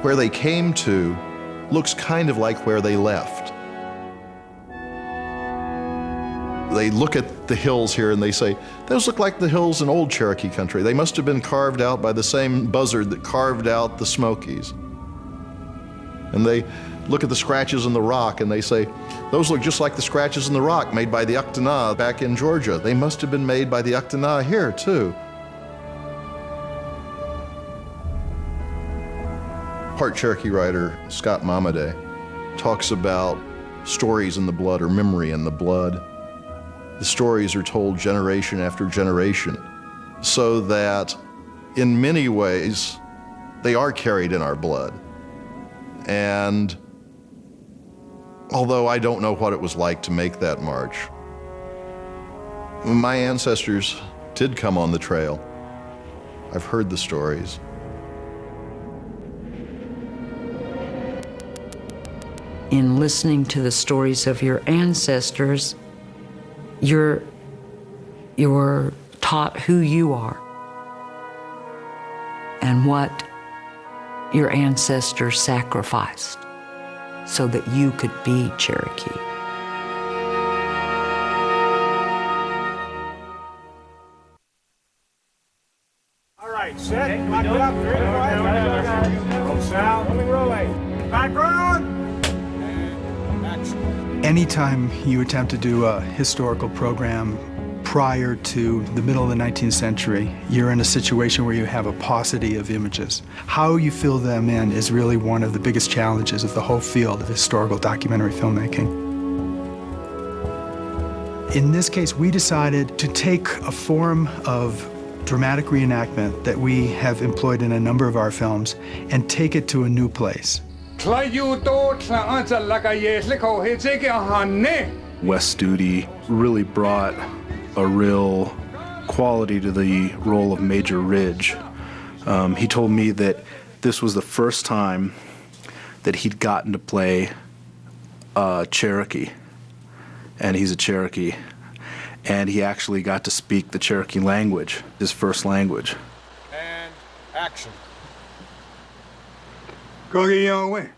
where they came to looks kind of like where they left. They look at the hills here and they say, those look like the hills in old Cherokee country. They must have been carved out by the same buzzard that carved out the Smokies. And they look at the scratches in the rock and they say, those look just like the scratches in the rock made by the Uctana back in Georgia. They must have been made by the Uctana here too. Part Cherokee writer Scott Momaday talks about stories in the blood or memory in the blood. The stories are told generation after generation so that in many ways they are carried in our blood. And although I don't know what it was like to make that march, my ancestors did come on the trail. I've heard the stories. In listening to the stories of your ancestors, you're taught who you are and what your ancestors sacrificed so that you could be Cherokee. All right, set, lock it up, ready, roll sound, coming, rolling. Background! Anytime you attempt to do a historical program prior to the middle of the 19th century, you're in a situation where you have a paucity of images. How you fill them in is really one of the biggest challenges of the whole field of historical documentary filmmaking. In this case, we decided to take a form of dramatic reenactment that we have employed in a number of our films and take it to a new place. Wes Studi really brought a real quality to the role of Major Ridge. He told me that this was the first time that he'd gotten to play Cherokee, and he's a Cherokee. and he actually got to speak the Cherokee language, his first language. And action. Go get your way.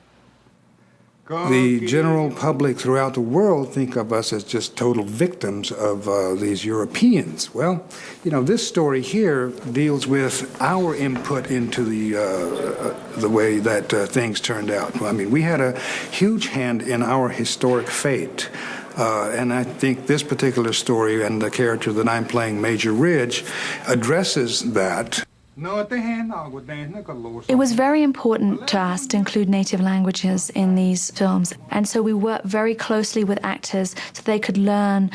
The general public throughout the world think of us as just total victims of these Europeans. Well, you know, this story here deals with our input into the way that things turned out. I mean, we had a huge hand in our historic fate. And I think this particular story and the character that I'm playing, Major Ridge, addresses that. It was very important to us to include native languages in these films, and so we worked very closely with actors so they could learn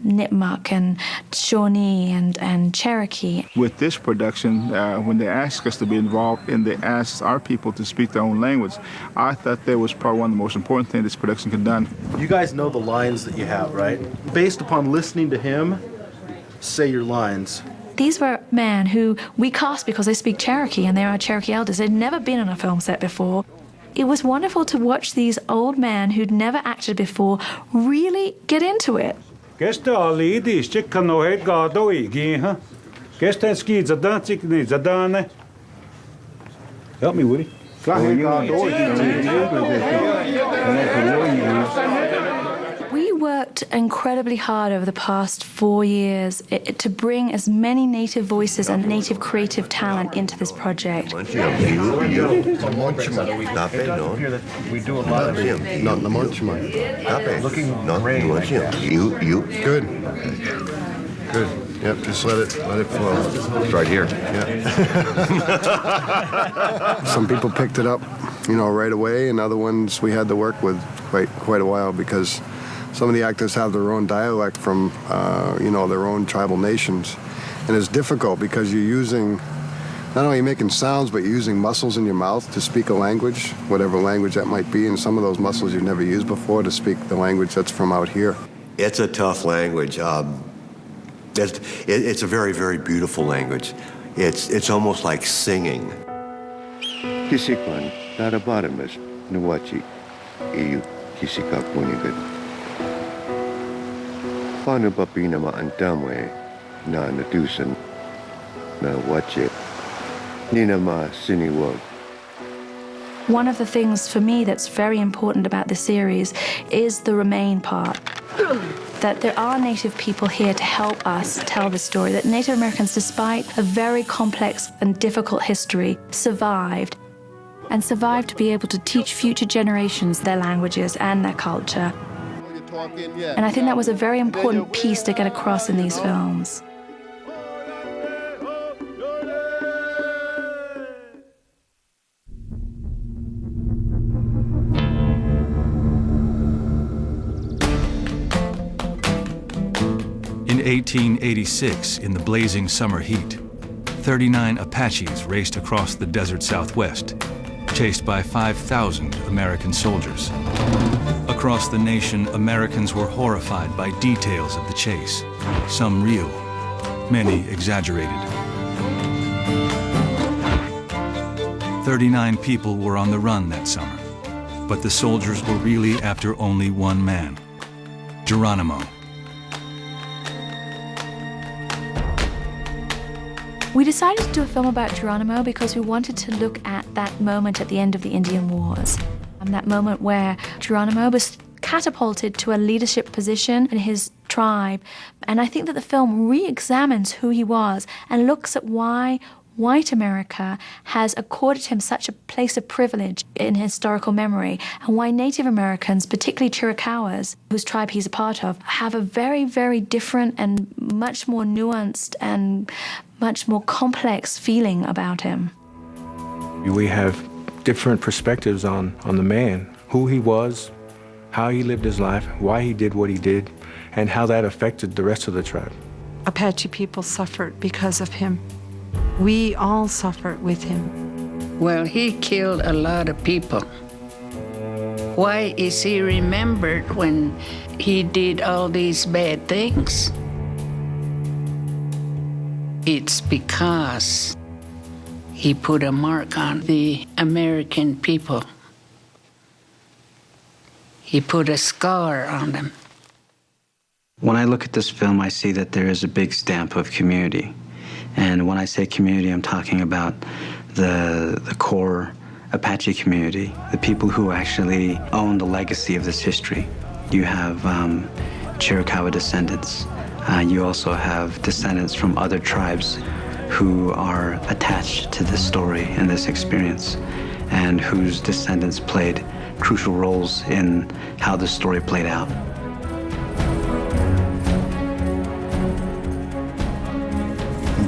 Nipmuc and Shawnee and Cherokee. With this production, when they asked us to be involved and they asked our people to speak their own language, I thought that was probably one of the most important things this production could have done. You guys know the lines that you have, right? Based upon listening to him say your lines. These were men who we cast because they speak Cherokee and they are Cherokee elders. They'd never been on a film set before. It was wonderful to watch these old men who'd never acted before really get into it. Help me, Woody. We worked incredibly hard over the past 4 years to bring as many native voices and native creative talent into this project. We do a lot of Good. Good. Yep, just let it flow. It's right here. Yeah. Some people picked it up, you know, right away, and other ones we had to work with quite a while because some of the actors have their own dialect from, you know, their own tribal nations. And it's difficult because you're using, not only making sounds, but you're using muscles in your mouth to speak a language, whatever language that might be, and some of those muscles you've never used before to speak the language that's from out here. It's a tough language. It's a very, very beautiful language. It's almost like singing. Kisikwan, Narabaramas, Nawachi, Iyu, Kisikak Munigad. Paano ba pinamaantamwe na natusan na wache ninama siniwag? One of the things for me that's very important about this series is the remain part. That there are Native people here to help us tell the story, that Native Americans, despite a very complex and difficult history, survived to be able to teach future generations their languages and their culture. And I think that was a very important piece to get across in these films. In 1886, in the blazing summer heat, 39 Apaches raced across the desert Southwest, chased by 5,000 American soldiers. Across the nation, Americans were horrified by details of the chase, some real, many exaggerated. 39 people were on the run that summer, but the soldiers were really after only one man, Geronimo. We decided to do a film about Geronimo because we wanted to look at that moment at the end of the Indian Wars. That moment where Geronimo was catapulted to a leadership position in his tribe. And I think that the film re-examines who he was and looks at why white America has accorded him such a place of privilege in historical memory, and why Native Americans, particularly Chiricahuas, whose tribe he's a part of, have a very, very different and much more nuanced and much more complex feeling about him. We have different perspectives on the man, who he was, how he lived his life, why he did what he did, and how that affected the rest of the tribe. Apache people suffered because of him. We all suffered with him. Well, he killed a lot of people. Why is he remembered when he did all these bad things? It's because he put a mark on the American people. He put a scar on them. When I look at this film, I see that there is a big stamp of community. And when I say community, I'm talking about the core Apache community, the people who actually own the legacy of this history. You have Chiricahua descendants. You also have descendants from other tribes who are attached to this story and this experience, and whose descendants played crucial roles in how the story played out.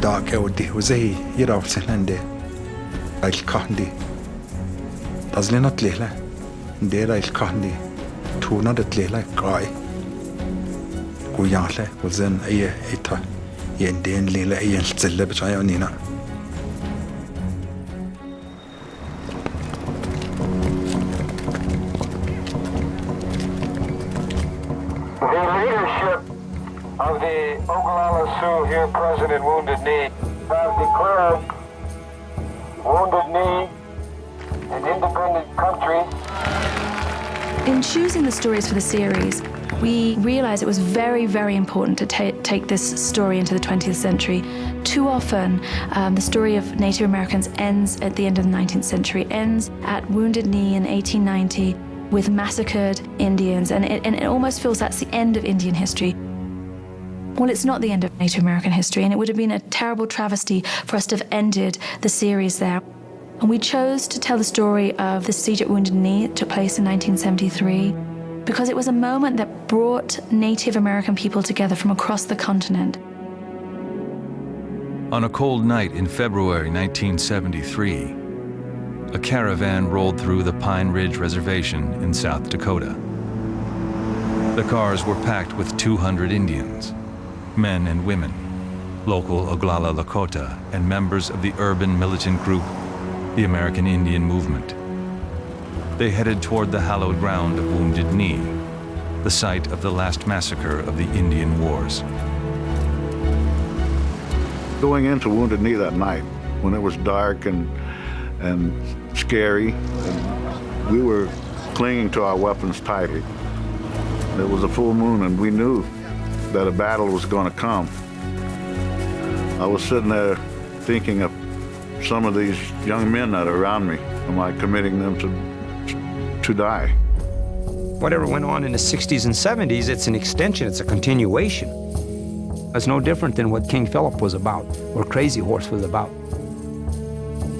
Dark Odi was a year of Senande, like Condi. Does not lila, dear like Condi, two not at lila cry. Guyale was then a eta, yen den lila a celebration. Of the Oglala Sioux here present in Wounded Knee have declared Wounded Knee an independent country. In choosing the stories for the series, we realized it was very, very important to take this story into the 20th century. Too often, the story of Native Americans ends at the end of the 19th century, ends at Wounded Knee in 1890 with massacred Indians, and it almost feels that's the end of Indian history. Well, it's not the end of Native American history, and it would have been a terrible travesty for us to have ended the series there. And we chose to tell the story of the siege at Wounded Knee that took place in 1973 because it was a moment that brought Native American people together from across the continent. On a cold night in February 1973, a caravan rolled through the Pine Ridge Reservation in South Dakota. The cars were packed with 200 Indians. Men and women, local Oglala Lakota, and members of the urban militant group, the American Indian Movement. They headed toward the hallowed ground of Wounded Knee, the site of the last massacre of the Indian Wars. Going into Wounded Knee that night, when it was dark and scary, and we were clinging to our weapons tightly. It was a full moon, and we knew that a battle was going to come. I was sitting there thinking of some of these young men that are around me. Am I committing them to die? Whatever went on in the 60s and 70s, it's an extension, it's a continuation. It's no different than what King Philip was about, or Crazy Horse was about.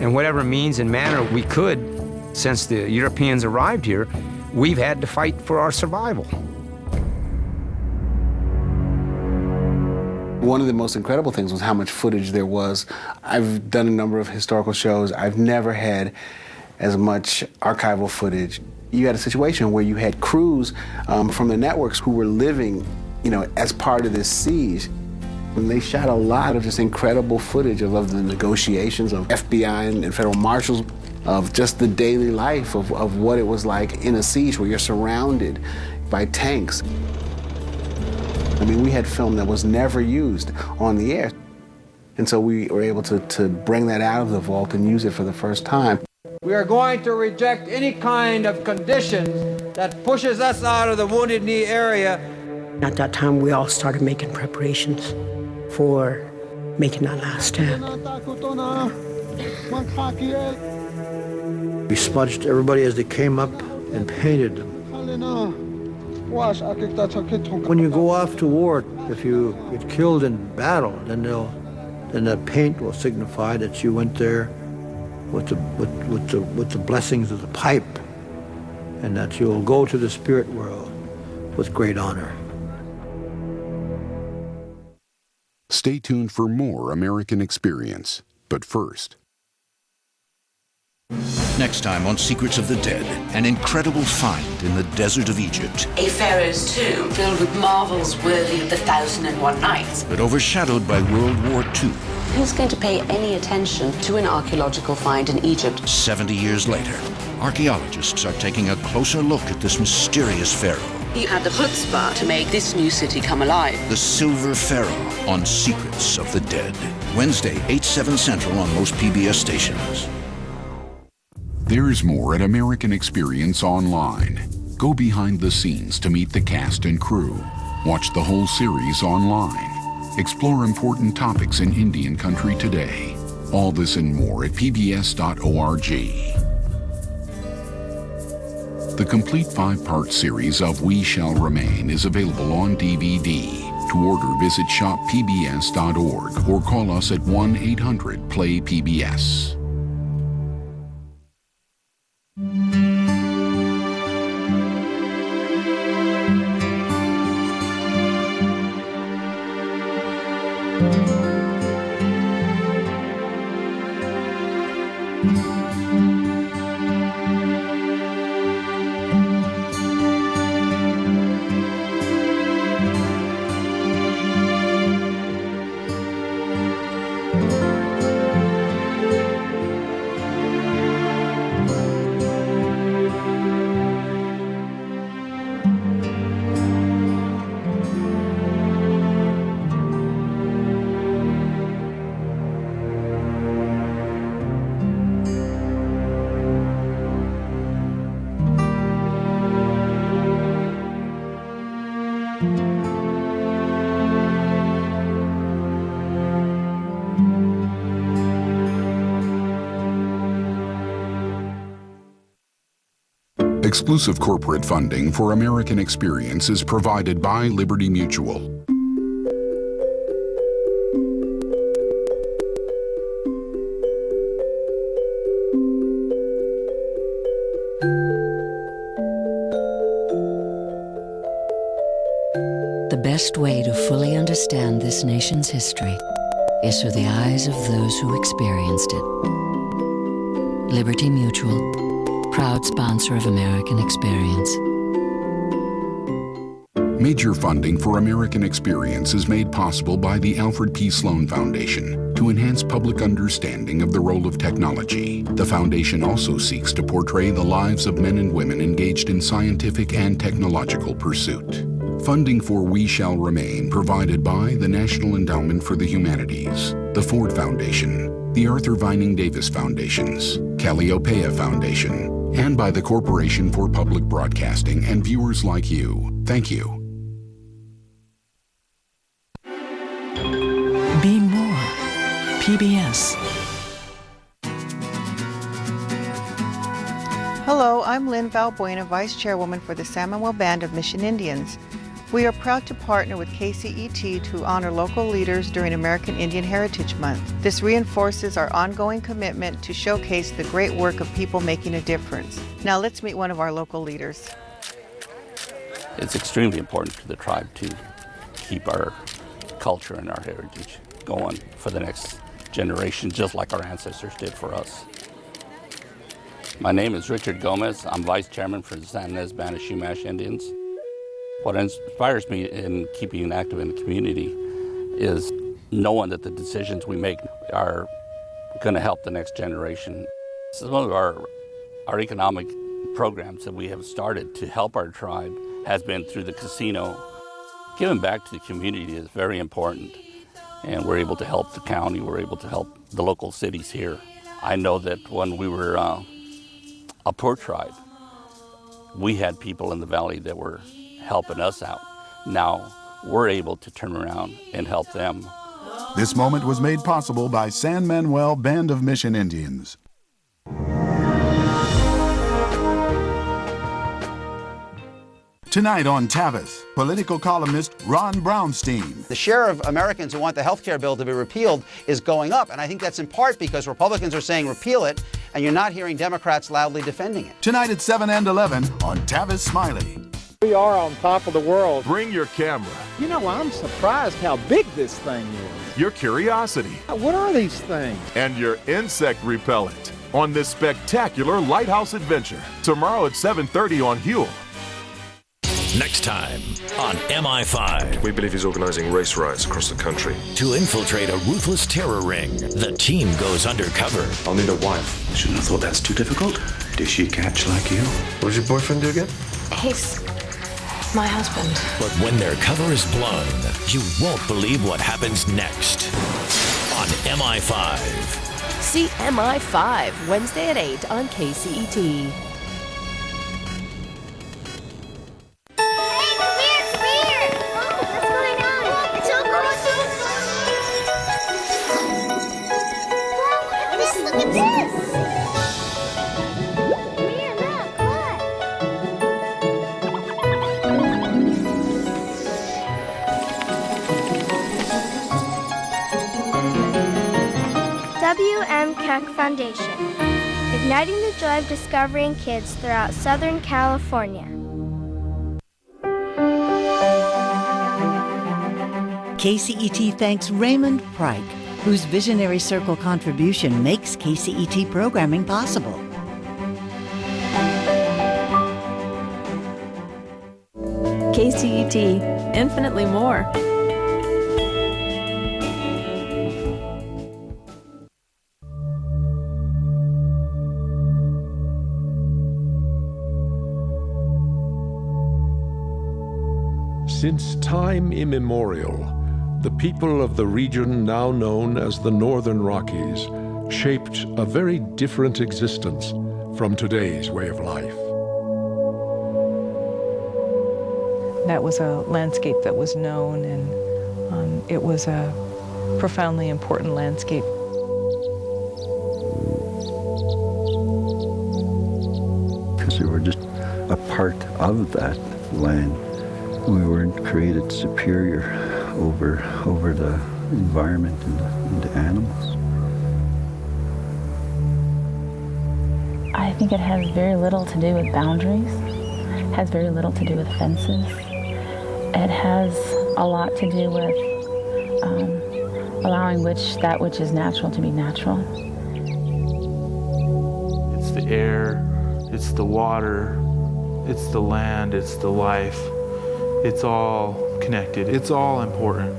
And whatever means and manner we could, since the Europeans arrived here, we've had to fight for our survival. One of the most incredible things was how much footage there was. I've done a number of historical shows. I've never had as much archival footage. You had a situation where you had crews from the networks who were living, as part of this siege. And they shot a lot of just incredible footage of the negotiations of FBI and federal marshals, of just the daily life of what it was like in a siege where you're surrounded by tanks. I mean, we had film that was never used on the air. And so we were able to bring that out of the vault and use it for the first time. We are going to reject any kind of condition that pushes us out of the Wounded Knee area. At that time, we all started making preparations for making that last stand. We smudged everybody as they came up and painted them. When you go off to war, if you get killed in battle, then that paint will signify that you went there with the blessings of the pipe, and that you will go to the spirit world with great honor. Stay tuned for more American Experience, but first. Next time on Secrets of the Dead, an incredible find in the desert of Egypt. A pharaoh's tomb filled with marvels worthy of the 1001 Nights. But overshadowed by World War II. Who's going to pay any attention to an archaeological find in Egypt? 70 years later, archaeologists are taking a closer look at this mysterious pharaoh. He had the chutzpah to make this new city come alive. The Silver Pharaoh on Secrets of the Dead. Wednesday, 8/7 Central on most PBS stations. There's more at American Experience Online. Go behind the scenes to meet the cast and crew. Watch the whole series online. Explore important topics in Indian country today. All this and more at pbs.org. The complete 5-part series of We Shall Remain is available on DVD. To order, visit shoppbs.org or call us at 1-800-PLAY-PBS. Exclusive corporate funding for American Experience is provided by Liberty Mutual. The best way to fully understand this nation's history is through the eyes of those who experienced it. Liberty Mutual, proud sponsor of American Experience. Major funding for American Experience is made possible by the Alfred P. Sloan Foundation to enhance public understanding of the role of technology. The foundation also seeks to portray the lives of men and women engaged in scientific and technological pursuit. Funding for We Shall Remain provided by the National Endowment for the Humanities, the Ford Foundation, the Arthur Vining Davis Foundations, Calliopeia Foundation, and by the Corporation for Public Broadcasting and viewers like you. Thank you. Be more. PBS. Hello, I'm Lynn Valbuena, Vice Chairwoman for the San Manuel Band of Mission Indians. We are proud to partner with KCET to honor local leaders during American Indian Heritage Month. This reinforces our ongoing commitment to showcase the great work of people making a difference. Now let's meet one of our local leaders. It's extremely important to the tribe to keep our culture and our heritage going for the next generation, just like our ancestors did for us. My name is Richard Gomez. I'm Vice Chairman for the San Ynez Band of Chumash Indians. What inspires me in keeping active in the community is knowing that the decisions we make are going to help the next generation. This is one of our economic programs that we have started to help our tribe has been through the casino. Giving back to the community is very important, and we're able to help the county, we're able to help the local cities here. I know that when we were a poor tribe, we had people in the valley that were helping us out. Now we're able to turn around and help them. This moment was made possible by San Manuel Band of Mission Indians. Tonight on Tavis, political columnist Ron Brownstein. The share of Americans who want the health care bill to be repealed is going up, and I think that's in part because Republicans are saying repeal it, and you're not hearing Democrats loudly defending it. Tonight at 7 and 11 on Tavis Smiley. We are on top of the world. Bring your camera. You know, I'm surprised how big this thing is. Your curiosity. What are these things? And your insect repellent on this spectacular lighthouse adventure. Tomorrow at 7:30 on Huel. Next time on MI5. We believe he's organizing race riots across the country. To infiltrate a ruthless terror ring, the team goes undercover. I'll need a wife. I shouldn't have thought that's too difficult. Does she catch like you? What does your boyfriend do again? He's my husband. But when their cover is blown, you won't believe what happens next on MI5. See MI5 Wednesday at 8 on KCET. this! Look at this! Here, look, W.M. Keck Foundation, igniting the joy of discovering kids throughout Southern California. KCET thanks Raymond Pike, whose Visionary Circle contribution makes KCET programming possible. KCET, infinitely more. Since time immemorial, the people of the region now known as the Northern Rockies shaped a very different existence from today's way of life. That was a landscape that was known, and it was a profoundly important landscape. Because we were just a part of that land. We weren't created superior over the environment and the animals. I think it has very little to do with boundaries. It has very little to do with fences. It has a lot to do with allowing that which is natural to be natural. It's the air, it's the water, it's the land, it's the life. It's all connected. It's all important.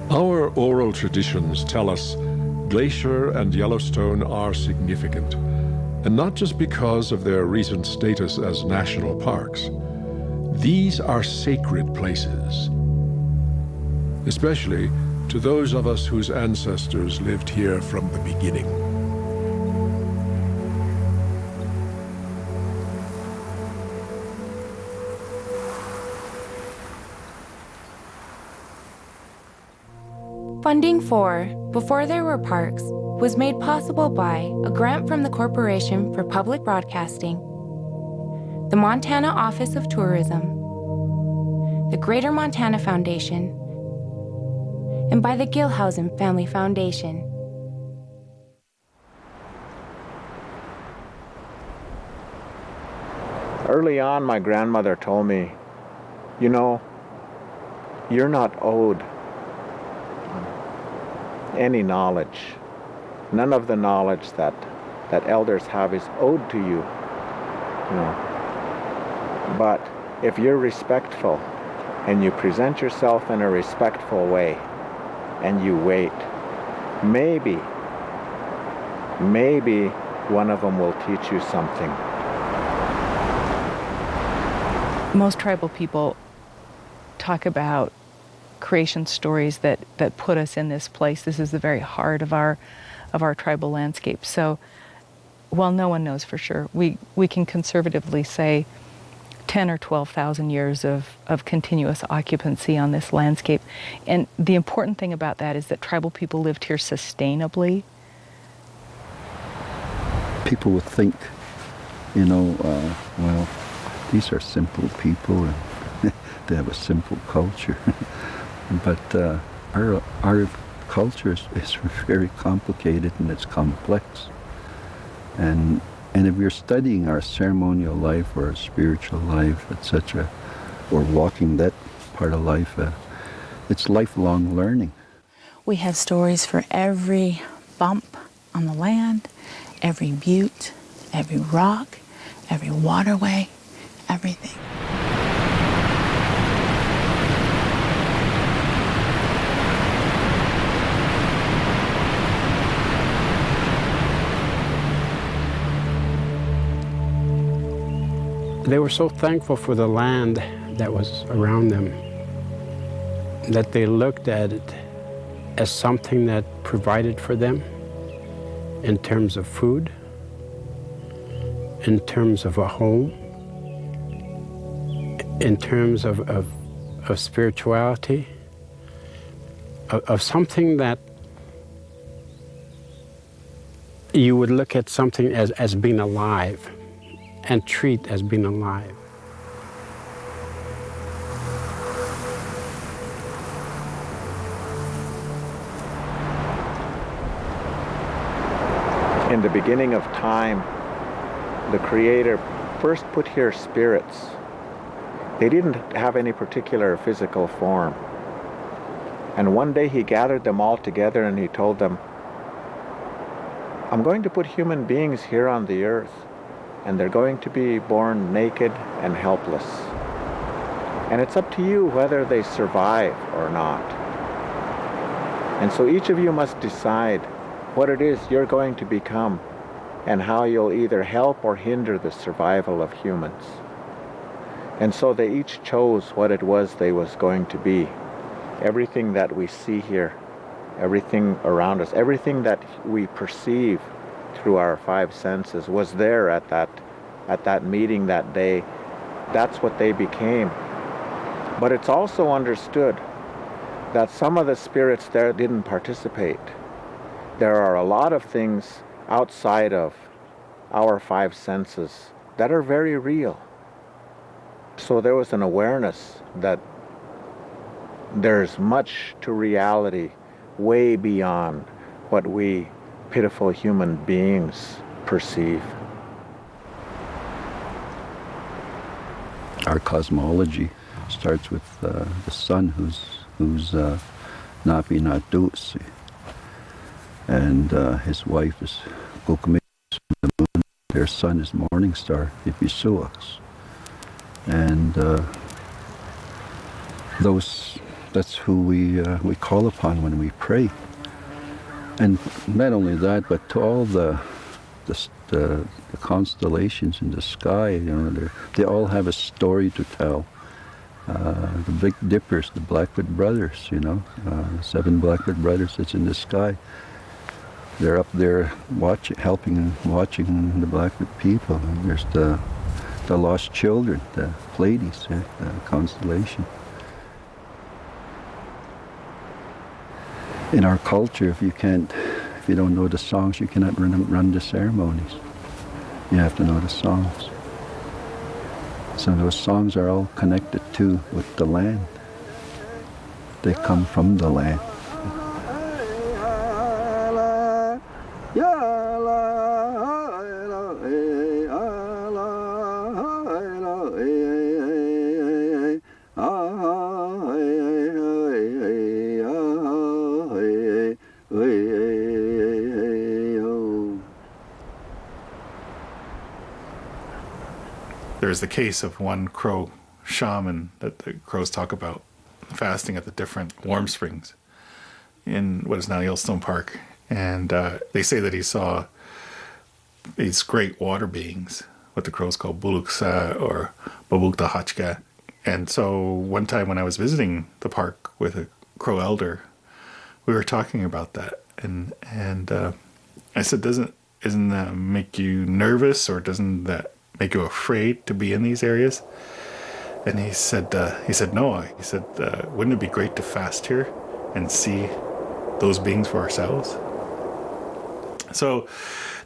Our oral traditions tell us Glacier and Yellowstone are significant, and not just because of their recent status as national parks. These are sacred places, especially to those of us whose ancestors lived here from the beginning. Funding for Before There Were Parks was made possible by a grant from the Corporation for Public Broadcasting, the Montana Office of Tourism, the Greater Montana Foundation, and by the Gilhausen Family Foundation. Early on, my grandmother told me, you know, you're not owed any knowledge. None of the knowledge that elders have is owed to you. But if you're respectful and you present yourself in a respectful way and you wait, maybe one of them will teach you something. Most tribal people talk about creation stories that put us in this place. This is the very heart of our tribal landscape. So while no one knows for sure, we can conservatively say 10 or 12,000 years of continuous occupancy on this landscape. And the important thing about that is that tribal people lived here sustainably. People would think, well, these are simple people and they have a simple culture. But our culture is very complicated and it's complex. And if you're studying our ceremonial life or our spiritual life, etc., or walking that part of life, it's lifelong learning. We have stories for every bump on the land, every butte, every rock, every waterway, everything. They were so thankful for the land that was around them that they looked at it as something that provided for them in terms of food, in terms of a home, in terms of spirituality, of something that you would look at something as being alive and treat as being alive. In the beginning of time, the Creator first put here spirits. They didn't have any particular physical form. And one day he gathered them all together and he told them, I'm going to put human beings here on the earth, and they're going to be born naked and helpless. And it's up to you whether they survive or not. And so each of you must decide what it is you're going to become and how you'll either help or hinder the survival of humans. And so they each chose what it was they was going to be. Everything that we see here, everything around us, everything that we perceive through our five senses was there at that meeting that day. That's what they became. But it's also understood that some of the spirits there didn't participate. There are a lot of things outside of our five senses that are very real. So there was an awareness that there's much to reality way beyond what we pitiful human beings perceive. Our cosmology starts with the sun, who's Napi Natusi, and his wife is Gukumis from the moon. Their son is Morning Star, Ipisuax, and that's who we call upon when we pray. And not only that, but to all the constellations in the sky, you know, they all have a story to tell. The Big Dippers, the Blackfoot Brothers, you know, 7 Blackfoot Brothers that's in the sky. They're up there watching the Blackfoot people. And there's the lost children, the Pleiades, the constellation. In our culture, if you don't know the songs, you cannot run the ceremonies. You have to know the songs. So those songs are all connected with the land. They come from the land. There's the case of one Crow shaman that the Crows talk about fasting at the different warm springs in what is now Yellowstone Park. And they say that he saw these great water beings, what the Crows call Buluksa or Babukta Hachka. And so one time when I was visiting the park with a Crow elder, we were talking about that. And I said, isn't that make you nervous, or doesn't that make you afraid to be in these areas? And he said no. He said, wouldn't it be great to fast here and see those beings for ourselves? So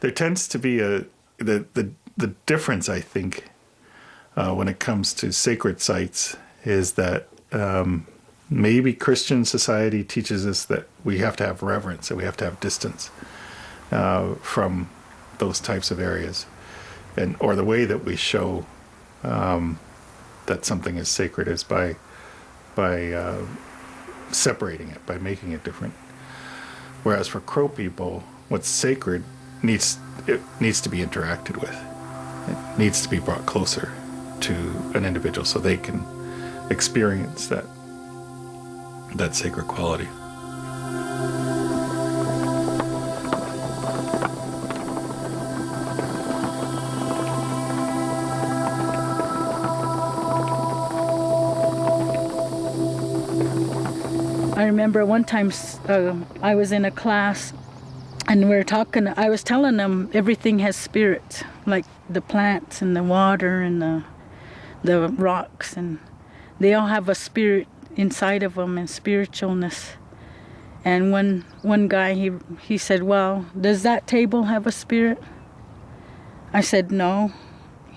there tends to be the difference, I think, when it comes to sacred sites is that maybe Christian society teaches us that we have to have reverence, that we have to have distance from those types of areas. Or the way that we show that something is sacred is by separating it, by making it different. Whereas for Crow people, what's sacred needs to be interacted with. It needs to be brought closer to an individual so they can experience that sacred quality. I remember one time I was in a class and we were talking, I was telling them everything has spirit, like the plants and the water and the rocks, and they all have a spirit inside of them and spiritualness. And one guy, he said, well, does that table have a spirit? I said, no.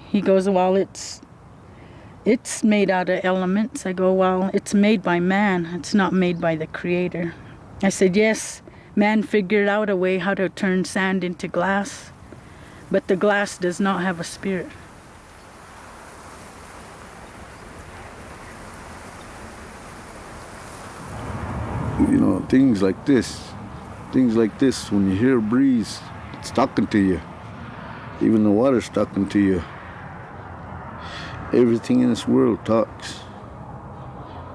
He goes, well, it's made out of elements. I go, well, it's made by man. It's not made by the Creator. I said, yes, man figured out a way how to turn sand into glass, but the glass does not have a spirit. You know, things like this, when you hear a breeze, it's talking to you. Even the water's talking to you. Everything in this world talks.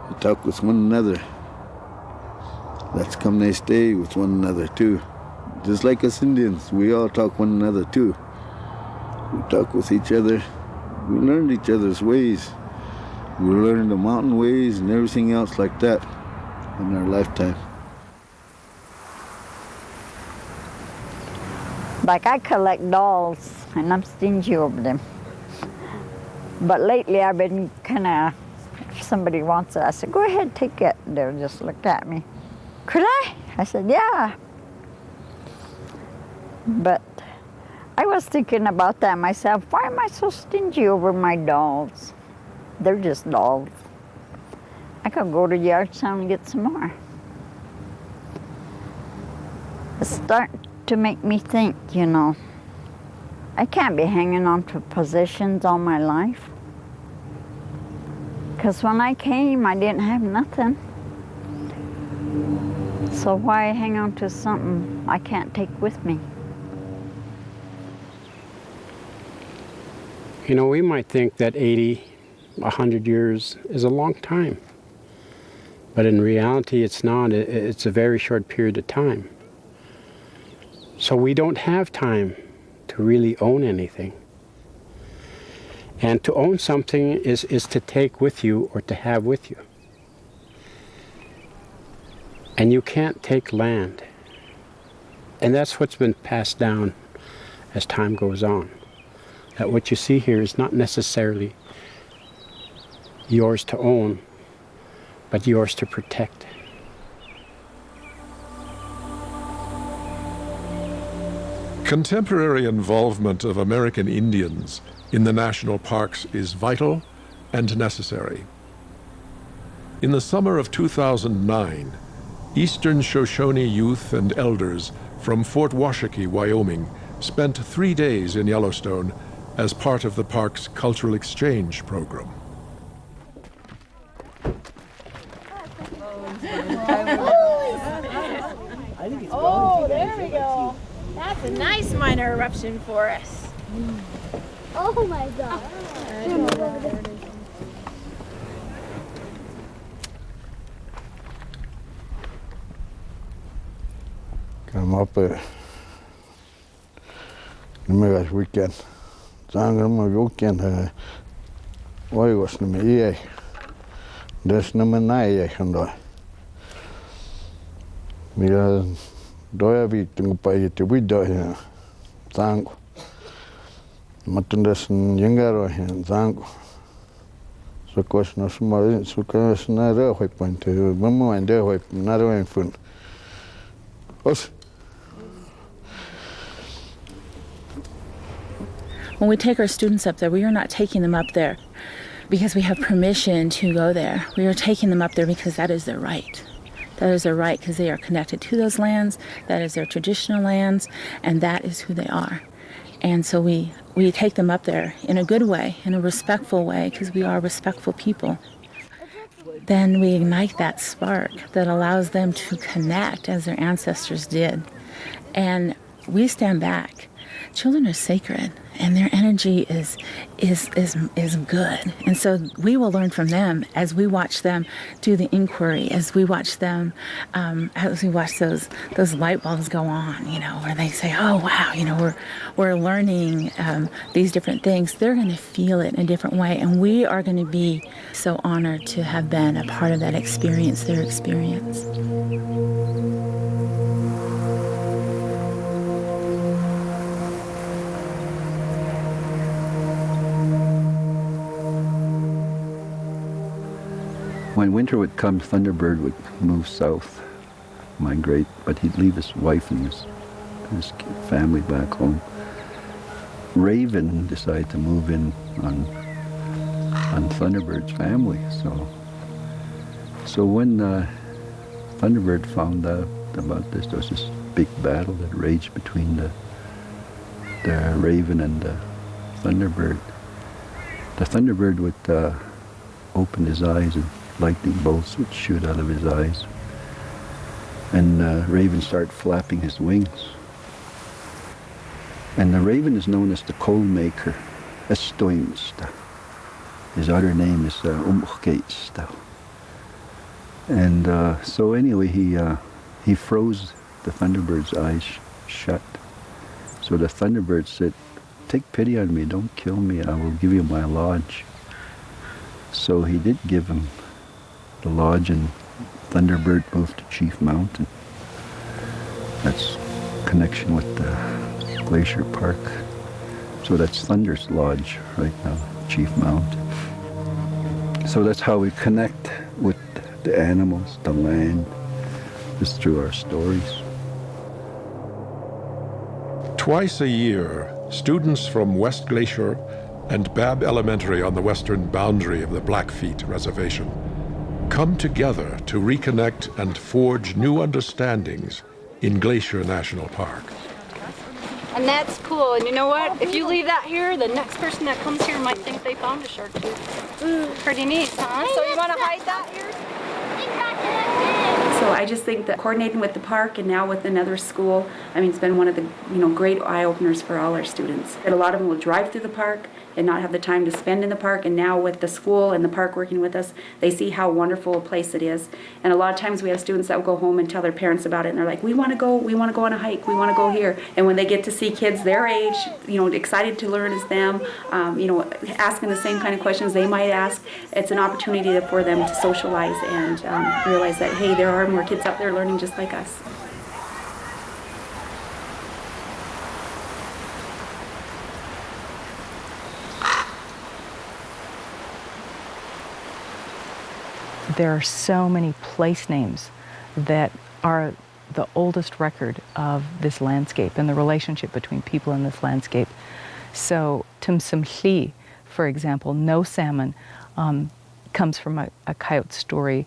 They talk with one another. That's come they stay with one another too. Just like us Indians, we all talk one another too. We talk with each other. We learned each other's ways. We learned the mountain ways and everything else like that in our lifetime. Like I collect dolls and I'm stingy over them. But lately I've been kind of, if somebody wants it, I said, go ahead, take it. They'll just look at me. Could I? I said, yeah. But I was thinking about that myself. Why am I so stingy over my dolls? They're just dolls. I could go to yard sale and get some more. It's starting to make me think, you know, I can't be hanging on to possessions all my life. Because when I came, I didn't have nothing. So why hang on to something I can't take with me? You know, we might think that 80, 100 years is a long time. But in reality, it's not. It's a very short period of time. So we don't have time to really own anything. And to own something is to take with you or to have with you. And you can't take land. And that's what's been passed down as time goes on. That what you see here is not necessarily yours to own, but yours to protect. Contemporary involvement of American Indians in the national parks is vital and necessary. In the summer of 2009, Eastern Shoshone youth and elders from Fort Washakie, Wyoming, spent 3 days in Yellowstone as part of the park's cultural exchange program. Oh, there we go. That's a nice minor eruption for us. Oh my God. Come up nummer weekend. Zangram weekend why was nummer E. There's nummer 9 and we are doing by the widow here. Thank Matundas and younger and thank so question of small so question another point to Mamo and there way another fun. When we take our students up there, we are not taking them up there because we have permission to go there. We are taking them up there because that is their right. That is their right because they are connected to those lands, that is their traditional lands, and that is who they are. And so we take them up there in a good way, in a respectful way, because we are respectful people. Then we ignite that spark that allows them to connect as their ancestors did. And we stand back. Children are sacred, and their energy is good. And so we will learn from them as we watch them do the inquiry, as we watch them, as we watch those light bulbs go on, you know, where they say, oh, wow, you know, we're learning these different things. They're going to feel it in a different way, and we are going to be so honored to have been a part of that experience, their experience. When winter would come, Thunderbird would move south migrate, but he'd leave his wife and his family back home. Raven decided to move in on Thunderbird's family. So when Thunderbird found out about this, there was this big battle that raged between the Raven and the Thunderbird. The Thunderbird would open his eyes and lightning bolts would shoot out of his eyes. And Raven started flapping his wings. And the Raven is known as the coal maker, Estoimsta. His other name is Umgeitsta. And so anyway, he froze the Thunderbird's eyes shut. So the Thunderbird said, "Take pity on me, don't kill me, I will give you my lodge." So he did give him the lodge, and Thunderbird moved to Chief Mountain. That's connection with the Glacier Park. So that's Thunder's lodge right now, Chief Mountain. So that's how we connect with the animals, the land, just through our stories. Twice a year, students from West Glacier and Babb Elementary on the western boundary of the Blackfeet Reservation come together to reconnect and forge new understandings in Glacier National Park. And that's cool. And you know what? If you leave that here, the next person that comes here might think they found a shark tooth. Pretty neat, huh? So you want to hide that here? So I just think that coordinating with the park and now with another school, I mean, it's been one of the great eye-openers for all our students. And a lot of them will drive through the park and not have the time to spend in the park, and now with the school and the park working with us, they see how wonderful a place it is. And a lot of times we have students that will go home and tell their parents about it, and they're like, we want to go on a hike, we want to go here. And when they get to see kids their age, excited to learn as them, asking the same kind of questions they might ask, it's an opportunity for them to socialize and realize that, hey, there are more kids out there learning just like us. There are so many place names that are the oldest record of this landscape and the relationship between people in this landscape. So Tumsumli, for example, no salmon, comes from a coyote story,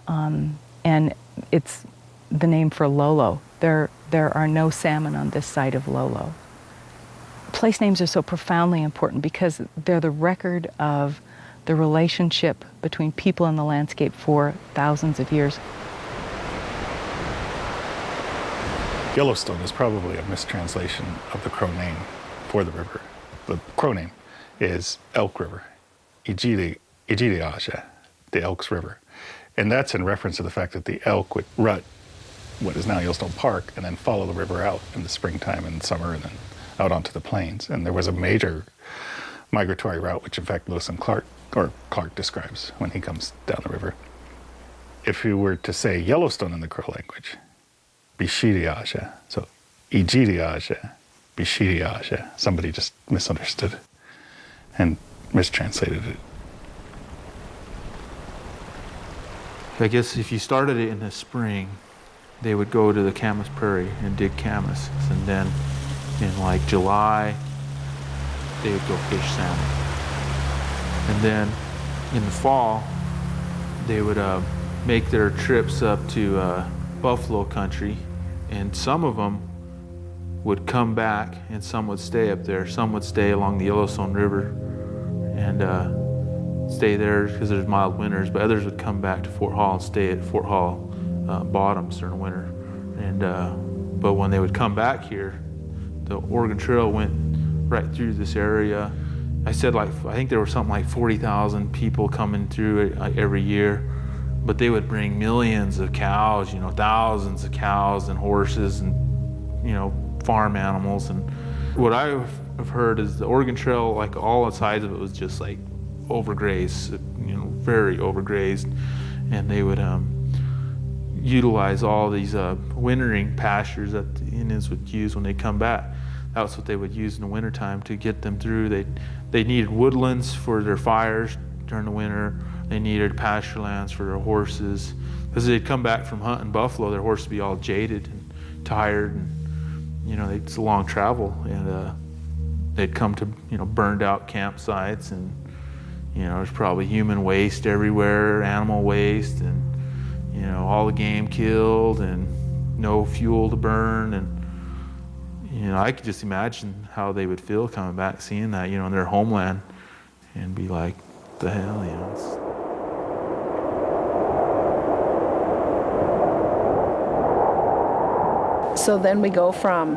and it's the name for Lolo. There are no salmon on this side of Lolo. Place names are so profoundly important because they're the record of the relationship between people in the landscape for thousands of years. Yellowstone is probably a mistranslation of the Crow name for the river. The Crow name is Elk River, Ijidiaja, the Elks River. And that's in reference to the fact that the elk would rut what is now Yellowstone Park and then follow the river out in the springtime and summer and then out onto the plains. And there was a major migratory route, which in fact Lewis and Clark describes when he comes down the river. If you were to say Yellowstone in the Crow language, Bishidiaja, so Ijidiaja, Bishidiaja, somebody just misunderstood and mistranslated it. I guess if you started it in the spring, they would go to the Camas Prairie and dig camas, and then in like July, they would go fish salmon. And then in the fall, they would make their trips up to buffalo country, and some of them would come back and some would stay up there. Some would stay along the Yellowstone River and stay there because there's mild winters, but others would come back to Fort Hall and stay at Fort Hall bottoms during winter. And but when they would come back here, the Oregon Trail went right through this area. I said I think there were something like 40,000 people coming through it every year, but they would bring millions of cows, thousands of cows and horses and, farm animals. And what I've heard is the Oregon Trail, like all sides of it was just like overgrazed, very overgrazed, and they would utilize all these wintering pastures that the Indians would use when they come back. That's what they would use in the wintertime to get them through. They needed woodlands for their fires during the winter. They needed pasture lands for their horses. Because they'd come back from hunting buffalo, their horses would be all jaded and tired, and it's a long travel, and they'd come to burned out campsites, and there's probably human waste everywhere, animal waste, and all the game killed, and no fuel to burn, and I could just imagine how they would feel coming back, seeing that in their homeland, and be like, what the hell, So then we go from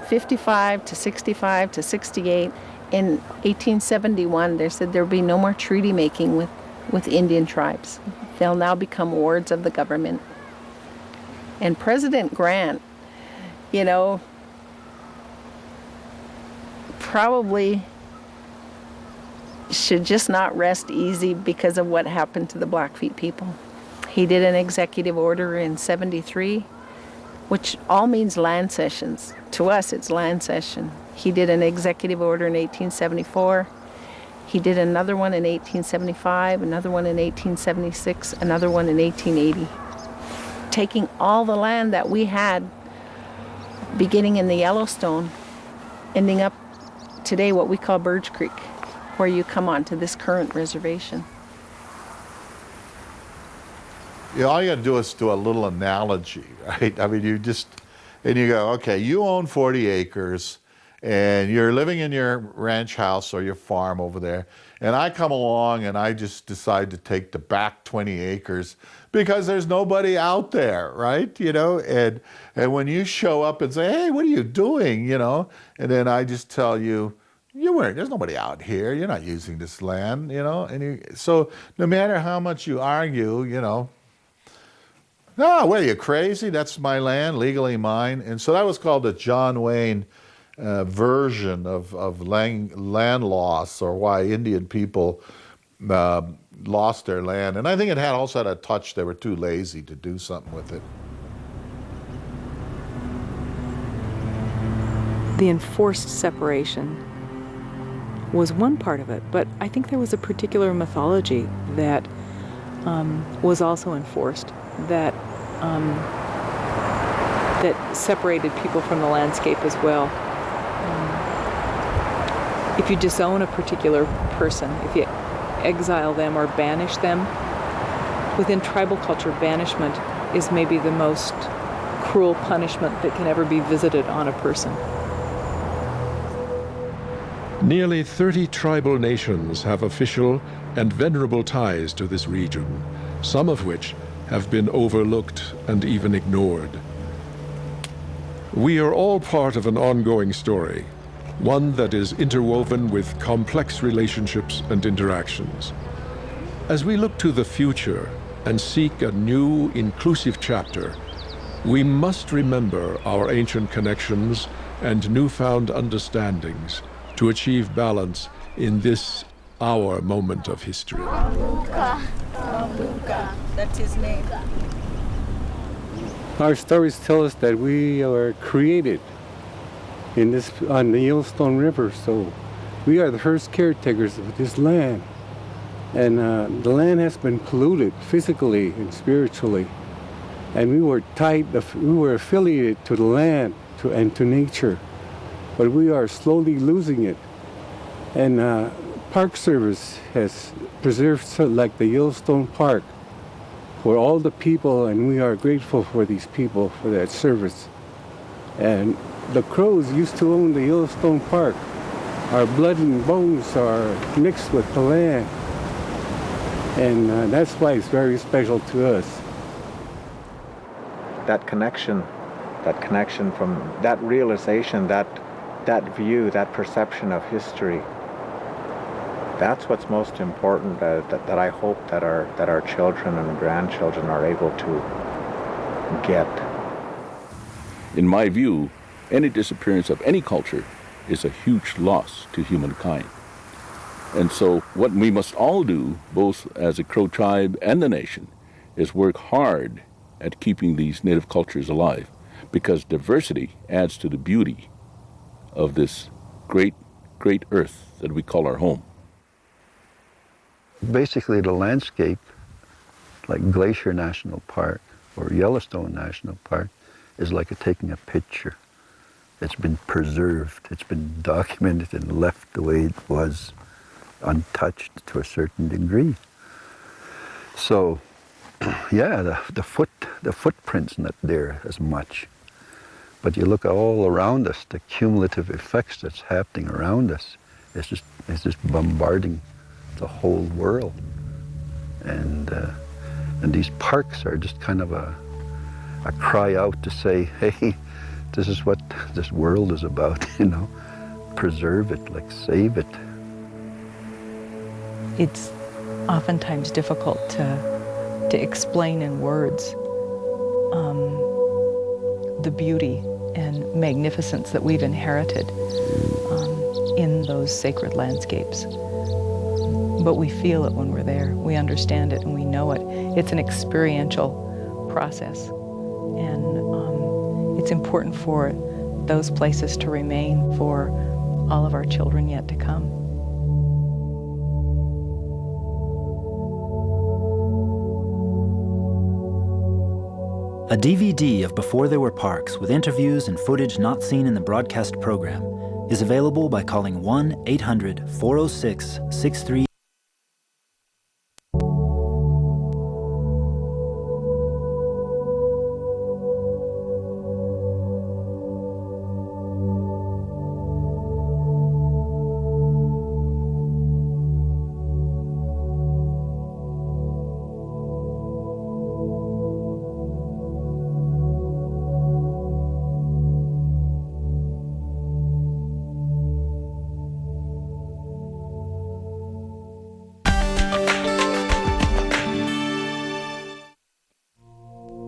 55 to 65 to 68. In 1871, they said there would be no more treaty making with Indian tribes. They'll now become wards of the government. And President Grant, probably should just not rest easy because of what happened to the Blackfeet people. He did an executive order in 73, which all means land cessions. To us, it's land cession. He did an executive order in 1874. He did another one in 1875, another one in 1876, another one in 1880. Taking all the land that we had beginning in the Yellowstone, ending up today what we call Birch Creek, where you come onto this current reservation. All you got to do is do a little analogy, right? I mean, you go, okay, you own 40 acres, and you're living in your ranch house or your farm over there, and I come along and I just decide to take the back 20 acres because there's nobody out there, right? And when you show up and say, hey, what are you doing, and then I just tell you, there's nobody out here, you're not using this land, so no matter how much you argue, no, what are you, crazy? That's my land, legally mine. And so that was called the John Wayne version of land loss, or why Indian people lost their land. And I think it also had a touch, they were too lazy to do something with it. The enforced separation was one part of it, but I think there was a particular mythology that was also enforced, that separated people from the landscape as well. If you disown a particular person, if you exile them or banish them, within tribal culture, banishment is maybe the most cruel punishment that can ever be visited on a person. Nearly 30 tribal nations have official and venerable ties to this region, some of which have been overlooked and even ignored. We are all part of an ongoing story, one that is interwoven with complex relationships and interactions. As we look to the future and seek a new, inclusive chapter, we must remember our ancient connections and newfound understandings to achieve balance in this, our moment of history. That's his name. Our stories tell us that we are created on the Yellowstone River, so we are the first caretakers of this land. And the land has been polluted physically and spiritually. And we were affiliated to the land and to nature, but we are slowly losing it. And Park Service has preserved, like the Yellowstone Park, for all the people, and we are grateful for these people for that service. And the Crows used to own the Yellowstone Park. Our blood and bones are mixed with the land, and that's why it's very special to us. That connection from that realization, that view, that perception of history, that's what's most important, that I hope that our children and grandchildren are able to get. In my view, any disappearance of any culture is a huge loss to humankind. And so what we must all do, both as a Crow tribe and the nation, is work hard at keeping these native cultures alive, because diversity adds to the beauty of this great, great earth that we call our home. Basically, the landscape like Glacier National Park or Yellowstone National Park is like taking a picture. It's been preserved, it's been documented and left the way it was, untouched to a certain degree. So, yeah, the footprint's not there as much. But you look all around us, the cumulative effects that's happening around us, it's just bombarding the whole world. And these parks are just kind of a cry out to say, hey, this is what this world is about, you know. Preserve it, like save it. It's oftentimes difficult to explain in words the beauty and magnificence that we've inherited in those sacred landscapes. But we feel it when we're there. We understand it and we know it. It's an experiential process. And it's important for those places to remain for all of our children yet to come. A DVD of Before There Were Parks with interviews and footage not seen in the broadcast program is available by calling 1-800-406-63.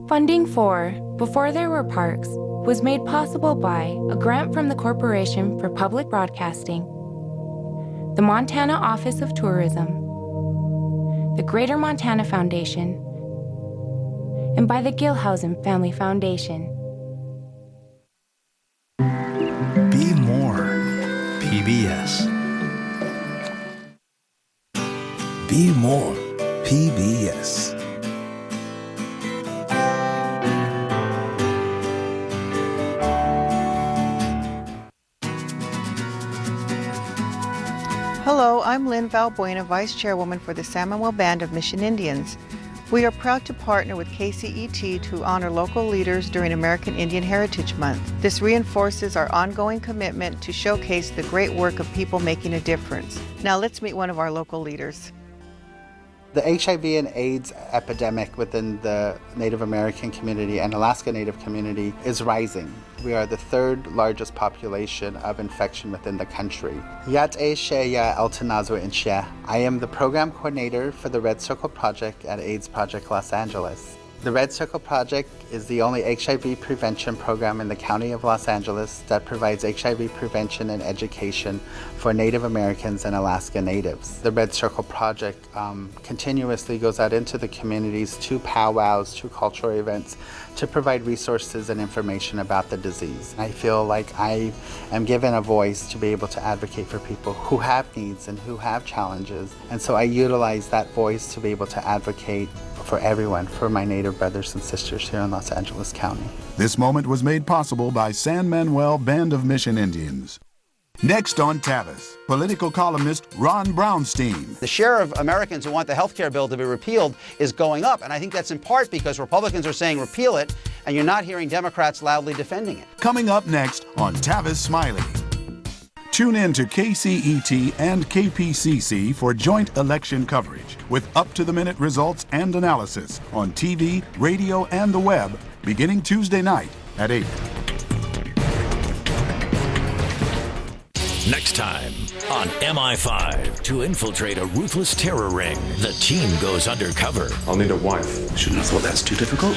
Funding for Before There Were Parks was made possible by a grant from the Corporation for Public Broadcasting, the Montana Office of Tourism, the Greater Montana Foundation, and by the Gilhausen Family Foundation. Be more PBS. Be more PBS. Hello, I'm Lynn Valbuena, Vice Chairwoman for the San Manuel Band of Mission Indians. We are proud to partner with KCET to honor local leaders during American Indian Heritage Month. This reinforces our ongoing commitment to showcase the great work of people making a difference. Now let's meet one of our local leaders. The HIV and AIDS epidemic within the Native American community and Alaska Native community is rising. We are the third largest population of infection within the country. Yat e sheya eltanazo inshya. I am the program coordinator for the Red Circle Project at AIDS Project Los Angeles. The Red Circle Project is the only HIV prevention program in the County of Los Angeles that provides HIV prevention and education for Native Americans and Alaska Natives. The Red Circle Project continuously goes out into the communities to powwows, to cultural events, to provide resources and information about the disease. I feel like I am given a voice to be able to advocate for people who have needs and who have challenges. And so I utilize that voice to be able to advocate for everyone, for my Native brothers and sisters here in Los Angeles County. This moment was made possible by San Manuel Band of Mission Indians. Next on Tavis, political columnist Ron Brownstein. The share of Americans who want the health care bill to be repealed is going up, and I think that's in part because Republicans are saying repeal it, and you're not hearing Democrats loudly defending it. Coming up next on Tavis Smiley. Tune in to KCET and KPCC for joint election coverage with up-to-the-minute results and analysis on TV, radio, and the web beginning Tuesday night at 8. Next time on MI5, to infiltrate a ruthless terror ring, the team goes undercover. I'll need a wife. Shouldn't have thought that's too difficult.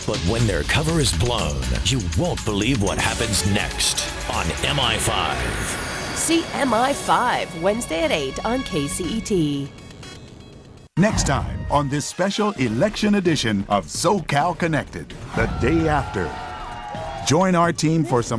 But when their cover is blown, you won't believe what happens next on MI5. See MI5 Wednesday at 8 on KCET. Next time on this special election edition of SoCal Connected, the day after. Join our team for some